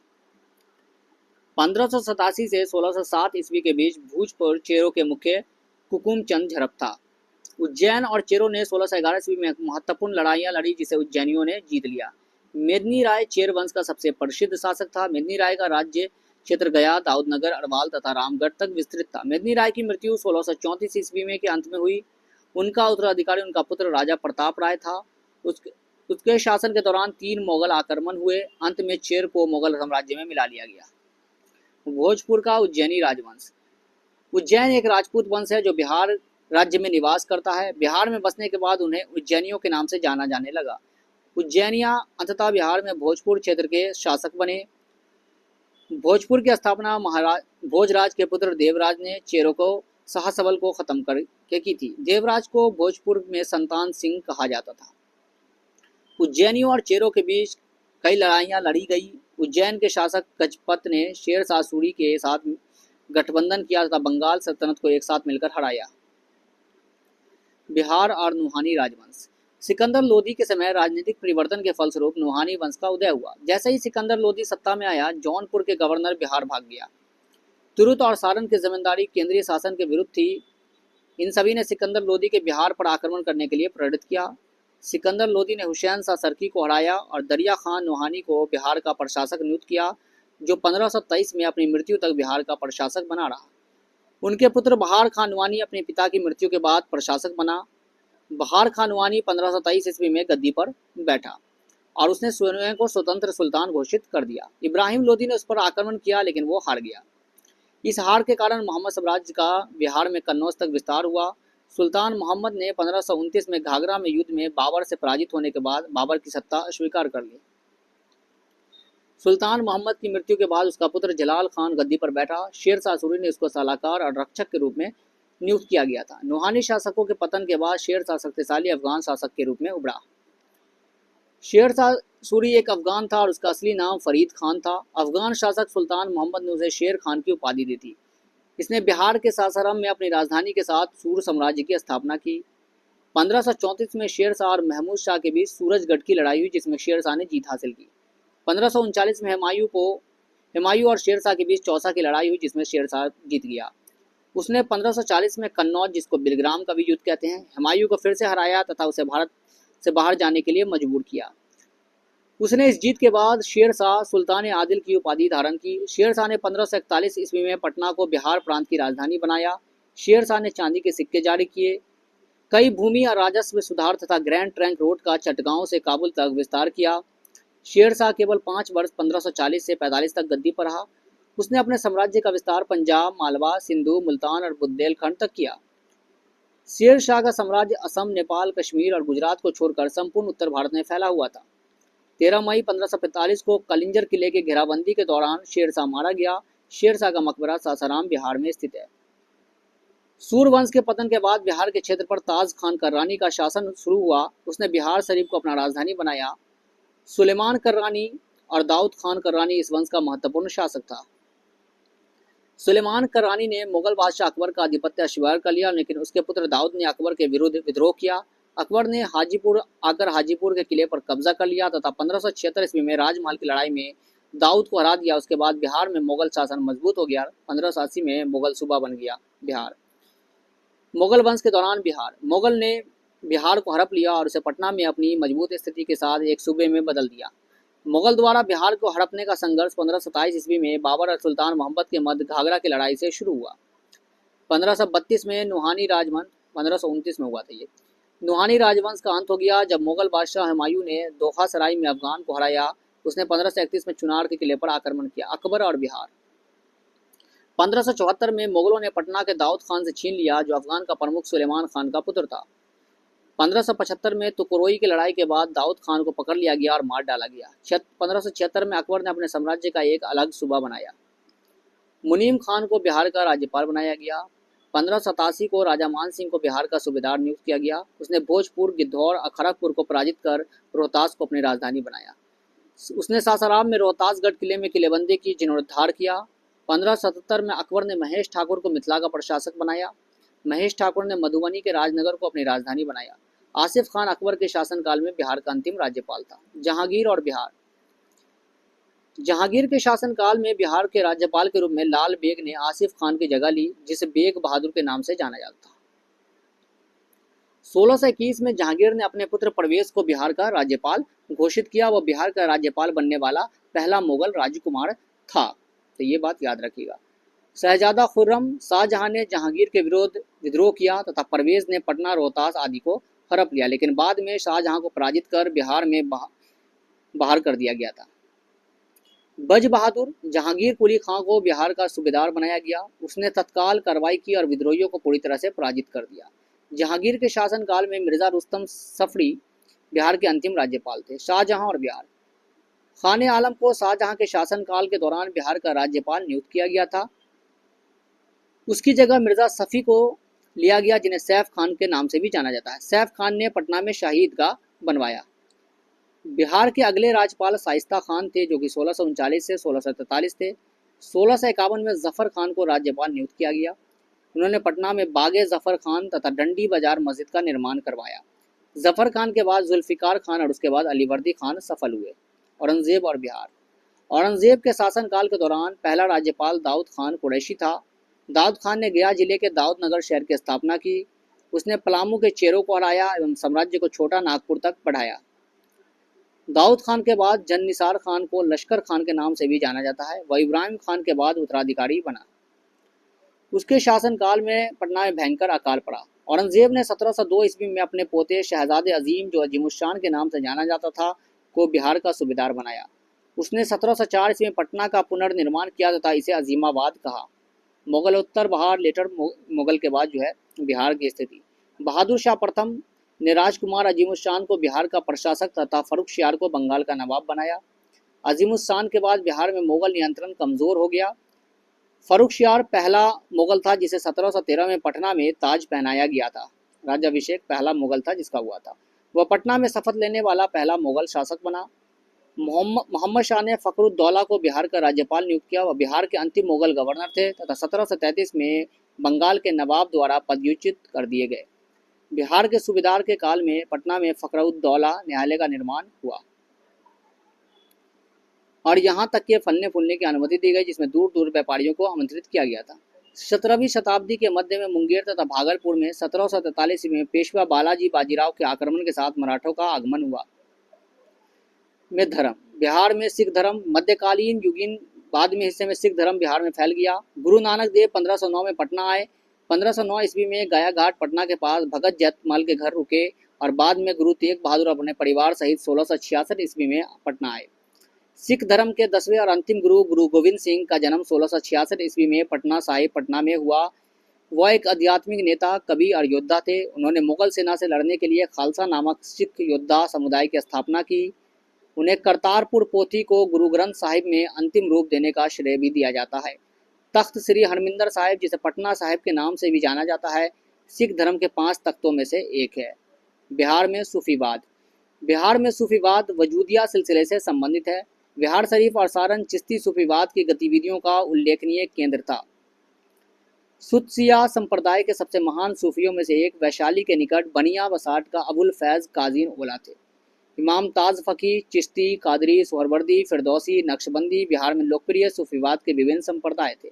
1587 से 1607 ईस्वी के बीच भूज पर चेरो के मुख्य कुकुमचंद झड़प था। उज्जैन और चेरो ने 1611 ईस्वी में महत्वपूर्ण लड़ाइयां लड़ी, जिसे उज्जैनियों ने जीत लिया। मेदिनी राय चेर वंश का सबसे प्रसिद्ध शासक था। मेदिनी राय का राज्य क्षेत्र गया, दाऊदनगर, अरवाल तथा रामगढ़ तक विस्तृत था। मेदिनी राय की मृत्यु 1634 ईस्वी में के अंत में हुई। उनका उत्तराधिकारी उनका पुत्र राजा प्रताप राय था। उसके शासन के दौरान 3 मुगल आक्रमण हुए। अंत में चेर को मुगल साम्राज्य में मिला लिया गया। भोजपुर का उज्जैनी राजवंश। उज्जैन एक राजपूत वंश है जो बिहार राज्य में निवास करता है। बिहार में बसने के बाद उन्हें उज्जैनियों के नाम से जाना जाने लगा। उज्जैनिया अंततः बिहार में भोजपुर क्षेत्र के शासक बने। भोजपुर की स्थापना महाराज भोजराज के पुत्र देवराज ने चेरो को सहसबल को खत्म करके की थी। देवराज को भोजपुर में संतान सिंह कहा जाता था। उज्जैनियों और चेरो के बीच कई लड़ाइयां लड़ी गई। उज्जैन के शासक गजपत ने शेर शाह सूरी के साथ गठबंधन किया तथा बंगाल सल्तनत को एक साथ मिलकर हराया। बिहार और नुहानी राजवंश। सिकंदर लोदी के समय राजनीतिक परिवर्तन के फलस्वरूप नुहानी वंश का उदय हुआ। जैसे ही सिकंदर लोदी सत्ता में आया, जौनपुर के गवर्नर बिहार भाग गया। तुरुत और सारण की जमींदारी केंद्रीय शासन के विरुद्ध थी। इन सभी ने सिकंदर लोदी के बिहार पर आक्रमण करने के लिए प्रेरित किया। सिकंदर लोदी ने हुसैन शाह सरकी को हराया और दरिया खान नुहानी को बिहार का प्रशासक नियुक्त किया, जो 1523 में अपनी मृत्यु तक बिहार का प्रशासक बना रहा। उनके पुत्र बहार खान नुहानी अपने पिता की मृत्यु के बाद प्रशासक बना। बहार खान नुहानी 1523 ईस्वी में गद्दी पर बैठा और उसने स्वयं को स्वतंत्र सुल्तान घोषित कर दिया। इब्राहिम लोदी ने उस पर आक्रमण किया, लेकिन वो हार गया। इस हार के कारण मोहम्मद साम्राज्य का बिहार में कन्नौज तक विस्तार हुआ। सुल्तान मोहम्मद ने 1529 में घाघरा में युद्ध में बाबर से पराजित होने के बाद बाबर की सत्ता अस्वीकार कर ली। सुल्तान मोहम्मद की मृत्यु के बाद उसका पुत्र जलाल खान गद्दी पर बैठा। शेर शाह सूरी ने उसको सलाहकार और रक्षक के रूप में नियुक्त किया गया था। नुहानी शासकों के पतन के बाद शेर शाह शक्तिशाली अफगान शासक के रूप में उभरा। शेर शाह सूरी एक अफगान था और उसका असली नाम फरीद खान था। अफगान शासक सुल्तान मोहम्मद ने उसे शेर खान की उपाधि दी थी। इसने बिहार के सासाराम में अपनी राजधानी के साथ सूर साम्राज्य की स्थापना की। 1534 में शेर शाह और महमूद शाह के बीच सूरजगढ़ की लड़ाई हुई, जिसमें शेर शाह ने जीत हासिल की। 1539 में हुमायूं और शेर शाह के बीच चौसा की लड़ाई हुई, जिसमें शेर शाह जीत गया। उसने 1540 में कन्नौज, जिसको बिलग्राम का भी युद्ध कहते हैं, हुमायूं को फिर से हराया तथा उसे भारत से बाहर जाने के लिए मजबूर किया। उसने इस जीत के बाद शेर शाह सुल्तान आदिल की उपाधि धारण की। शेर शाह ने 1541 ईस्वी में पटना को बिहार प्रांत की राजधानी बनाया। शेर शाह ने चांदी के सिक्के जारी किए। कई भूमि और राजस्व सुधार तथा ग्रैंड ट्रंक रोड का चटगांव से काबुल तक विस्तार किया। शेर शाह केवल 5 वर्ष 1540 से 45 तक गद्दी पर रहा। उसने अपने साम्राज्य का विस्तार पंजाब, मालवा, सिंधु, मुल्तान और बुंदेलखंड तक किया। शेर शाह का साम्राज्य असम, नेपाल, कश्मीर और गुजरात को छोड़कर संपूर्ण उत्तर भारत में फैला हुआ था। 13 मई 1545 को कलिंजर किले के घेराबंदी के दौरान शेर शाह मारा गया। शेर शाह का मकबरा सासाराम बिहार में स्थित है। सूरवंश के पतन के बाद बिहार के क्षेत्र पर ताज खान कर्रानी का शासन शुरू हुआ। उसने बिहार शरीफ को अपना राजधानी बनाया। सुलेमान कर्रानी और दाऊद खान कर्रानी इस वंश का महत्वपूर्ण शासक था। सुलेमान कर्रानी ने मुगल बादशाह अकबर का आधिपत्य अस्वीकार कर लिया, लेकिन उसके पुत्र दाऊद ने अकबर के विरुद्ध विद्रोह किया। अकबर ने हाजीपुर के किले पर कब्जा कर लिया तथा 1576 ईस्वी में राजमहल की लड़ाई में दाऊद को हरा दिया। उसके बाद बिहार में मुगल शासन मजबूत हो गया। 1580 में मुगल सूबा बन गया बिहार। मुगल वंश के दौरान मुगल ने बिहार को हड़प लिया और उसे पटना में अपनी मजबूत स्थिति के साथ एक सूबे में बदल दिया। मुगल द्वारा बिहार को हड़पने का संघर्ष 1527 ईस्वी में बाबर और सुल्तान मोहम्मद के मध्य घाघरा की लड़ाई से शुरू हुआ। 1532 में नुहानी राजवंश 1529 में हुआ था। ये नुहानी राजवंश का अंत हो गया जब मुगल बादशाह हुमायूं ने दोहा सराय में अफगान को हराया। उसने 1531 में चुनार के किले पर आक्रमण किया। अकबर और बिहार। 1574 में मुगलों ने पटना के दाऊद खान से छीन लिया, जो अफगान का प्रमुख सुलेमान खान का पुत्र था। 1575 में तुकरोई की लड़ाई के बाद दाऊद खान को पकड़ लिया गया और मार डाला गया। 1576 में अकबर ने अपने साम्राज्य का एक अलग सूबा बनाया। मुनीम खान को बिहार का राज्यपाल बनाया गया। 1587 को राजा मान सिंह को बिहार का सूबेदार नियुक्त किया गया। उसने भोजपुर, गिद्धौर और खड़गपुर को पराजित कर रोहतास को अपनी राजधानी बनाया। उसने सासाराम में रोहतासगढ़ किले में किलेबंदी की, जीर्णोद्धार किया। 1577 में अकबर ने महेश ठाकुर को मिथिला का प्रशासक बनाया। महेश ठाकुर ने मधुबनी के राजनगर को अपनी राजधानी बनाया। आसिफ खान अकबर के शासनकाल में बिहार का अंतिम राज्यपाल था। जहांगीर और बिहार। जहांगीर के शासनकाल में बिहार के राज्यपाल के रूप में लाल बेग ने आसिफ खान की जगह ली, जिसे बेग बहादुर के नाम से जाना जाता था। 1621 में जहांगीर ने अपने पुत्र परवेज को बिहार का राज्यपाल घोषित किया। वह बिहार का राज्यपाल बनने वाला पहला मुगल राजकुमार था, तो ये बात याद रखिएगा। शहजादा खुर्रम शाहजहां ने जहांगीर के विरोध विद्रोह किया तथा परवेज ने पटना, रोहतास आदि को हड़प लिया, लेकिन बाद में शाहजहां को पराजित कर बिहार में बाहर कर दिया गया था। बज बहादुर। जहांगीर कुली खां को बिहार का सूबेदार बनाया गया। उसने तत्काल कार्रवाई की और विद्रोहियों को पूरी तरह से पराजित कर दिया। जहांगीर के शासनकाल में मिर्जा रुस्तम सफरी बिहार के अंतिम राज्यपाल थे। शाहजहां और बिहार। खान आलम को शाहजहां के शासनकाल के दौरान बिहार का राज्यपाल नियुक्त किया गया था। उसकी जगह मिर्जा सफ़ी को लिया गया, जिन्हें सैफ खान के नाम से भी जाना जाता है। सैफ खान ने पटना में शाही ईदगाह बनवाया। बिहार के अगले राज्यपाल शाइस्ता खान थे, जो कि 1639 से 1643 थे। 1651 में जफर खान को राज्यपाल नियुक्त किया गया। उन्होंने पटना में बागे जफर खान तथा डंडी बाजार मस्जिद का निर्माण करवाया। जफर खान के बाद जुल्फिकार खान और उसके बाद अलीवर्दी खान सफल हुए। औरंगजेब और बिहार। औरंगजेब के शासनकाल के दौरान पहला राज्यपाल दाऊद खान कुरैशी था। दाऊद खान ने गया जिले के दाऊद नगर शहर की स्थापना की। उसने पलामू के चेरों को हराया एवं साम्राज्य को छोटा नागपुर तक बढ़ाया। दाऊद खान के बाद जन्निसार खान को लश्कर खान के नाम से भी जाना जाता है। वह इब्राहिम खान के बाद उत्तराधिकारी बना। उसके शासनकाल में पटना में भयंकर अकाल पड़ा। औरंगजेब ने 1702 ईस्वी में अपने पोते शहजादे अजीम, जो अजीमुशान के नाम से जाना जाता था, को बिहार का सूबेदार बनाया। उसने 1704 ईस्वी में पटना का पुनर्निर्माण किया तथा इसे अजीमाबाद कहा। मुगलोत्तर बहार लेटर मुगल के बाद जो है बिहार की स्थिति। बहादुर शाह प्रथम ने राजकुमार अजीमुशान को बिहार का प्रशासक तथा फर्रुखशियार को बंगाल का नवाब बनाया। अजीमुशान के बाद बिहार में मुगल नियंत्रण कमजोर हो गया। फर्रुखशियार पहला मुगल था जिसे 1713 में पटना में ताज पहनाया गया था। राज्याभिषेक पहला मुगल था जिसका हुआ था। वह पटना में शपथ लेने वाला पहला मुगल शासक बना। मोहम्मद शाह ने फखरुद्दौला को बिहार का राज्यपाल नियुक्त किया। वह बिहार के अंतिम मुगल गवर्नर थे तथा 1733 में बंगाल के नवाब द्वारा पदच्युत कर दिए गए। बिहार के सूबेदार के काल में पटना में फखरुद्दौला न्यायालय का निर्माण हुआ और यहाँ तक के फलने फूलने की अनुमति दी गई, जिसमें दूर दूर व्यापारियों को आमंत्रित किया गया था। 17वीं शताब्दी के मध्य में मुंगेर तथा भागलपुर में 1743 में पेशवा बालाजी बाजीराव के आक्रमण के साथ मराठों का आगमन हुआ। में धर्म। बिहार में सिख धर्म मध्यकालीन युगीन बाद में हिस्से में सिख धर्म बिहार में फैल गया। गुरु नानक देव 1509 में पटना आए। 1509 ईस्वी में गया घाट पटना के पास भगत जयतमाल के घर रुके और बाद में गुरु तेग बहादुर अपने परिवार सहित 1666 ईस्वी में पटना आए। सिख धर्म के 10वें और अंतिम गुरु गुरु गोविंद सिंह का जन्म 1666 ईस्वी में पटना साहिब पटना में हुआ। वह एक आध्यात्मिक नेता, कवि और योद्धा थे। उन्होंने मुगल सेना से लड़ने के लिए खालसा नामक सिख योद्धा समुदाय की स्थापना की। उन्हें करतारपुर पोथी को गुरु ग्रंथ साहिब में अंतिम रूप देने का श्रेय भी दिया जाता है। तख्त श्री हरमिंदर साहिब, जिसे पटना साहिब के नाम से भी जाना जाता है, सिख धर्म के 5 तख्तों में से एक है। बिहार में सूफीवाद। बिहार में सूफीवाद वजूदिया सिलसिले से संबंधित है। बिहार शरीफ और सारण चिश्ती सूफीवाद की गतिविधियों का उल्लेखनीय केंद्र था। सुत्सिया संप्रदाय के सबसे महान सूफियों में से एक वैशाली के निकट बनिया बसाट का अबुल फैज काजीन ओला थे। इमाम ताज फकी, चिश्ती, कादरी, सोहरवर्दी, फिरदौसी, नक्शबंदी बिहार में लोकप्रिय सूफीवाद के विभिन्न संप्रदाय थे।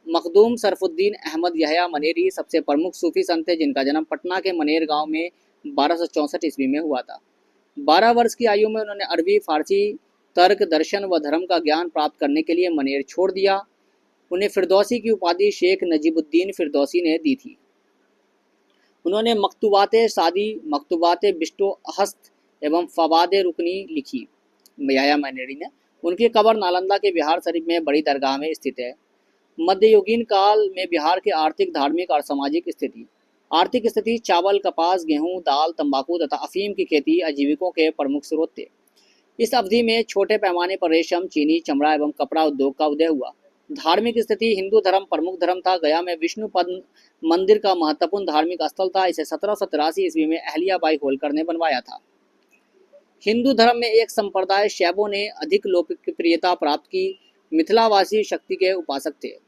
मखदूम सरफुद्दीन अहमद यहया मनेरी सबसे प्रमुख सूफी संत थे, जिनका जन्म पटना के मनेर गांव में 1264 ईस्वी में हुआ था। 12 वर्ष की आयु में उन्होंने अरबी, फारसी, तर्क, दर्शन व धर्म का ज्ञान प्राप्त करने के लिए मनेर छोड़ दिया। उन्हें फिरदौसी की उपाधि शेख नजीबुद्दीन फिरदौसी ने दी थी। उन्होंने मकतूबात शादी, मकतूबात बिष्टो हस्त एवं फवाद रुकनी लिखी। याया मैनेरी ने। उनकी कब्र नालंदा के बिहार शरीफ में बड़ी दरगाह में स्थित है। मध्ययुगीन काल में बिहार की आर्थिक, धार्मिक और सामाजिक स्थिति। आर्थिक स्थिति चावल, कपास, गेहूं, दाल, तंबाकू तथा अफीम की खेती आजीविकों के प्रमुख स्रोत थे। इस अवधि में छोटे पैमाने पर रेशम, चीनी, चमड़ा एवं कपड़ा उद्योग का उदय हुआ। धार्मिक स्थिति, हिंदू धर्म प्रमुख धर्म था। गया में विष्णुपद मंदिर का महत्वपूर्ण धार्मिक स्थल था। इसे 1783 ईस्वी में अहल्याबाई होलकर ने बनवाया था। हिंदू धर्म में एक संप्रदाय शैवों ने अधिक लोकप्रियता प्राप्त की। मिथिलावासी शक्ति के उपासक थे।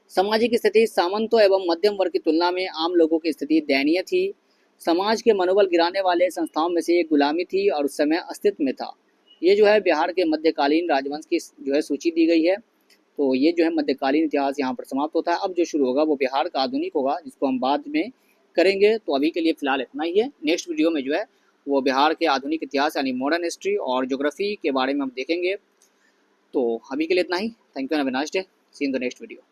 सामाजिक स्थिति, सामंतों एवं मध्यम वर्ग की तुलना में आम लोगों की स्थिति दयनीय थी। समाज के मनोबल गिराने वाले संस्थाओं में से एक गुलामी थी और उस समय अस्तित्व में था। ये जो है बिहार के मध्यकालीन राजवंश की जो है सूची दी गई है। तो ये जो है मध्यकालीन इतिहास यहाँ पर समाप्त होता है। अब जो शुरू होगा वो बिहार का आधुनिक होगा, जिसको हम बाद में करेंगे। तो अभी के लिए फिलहाल इतना ही है। नेक्स्ट वीडियो में जो है वो बिहार के आधुनिक इतिहास यानी मॉडर्न हिस्ट्री और ज्योग्राफी के बारे में हम देखेंगे। तो अभी के लिए इतना ही। Thank you and have a nice day. See in the next video.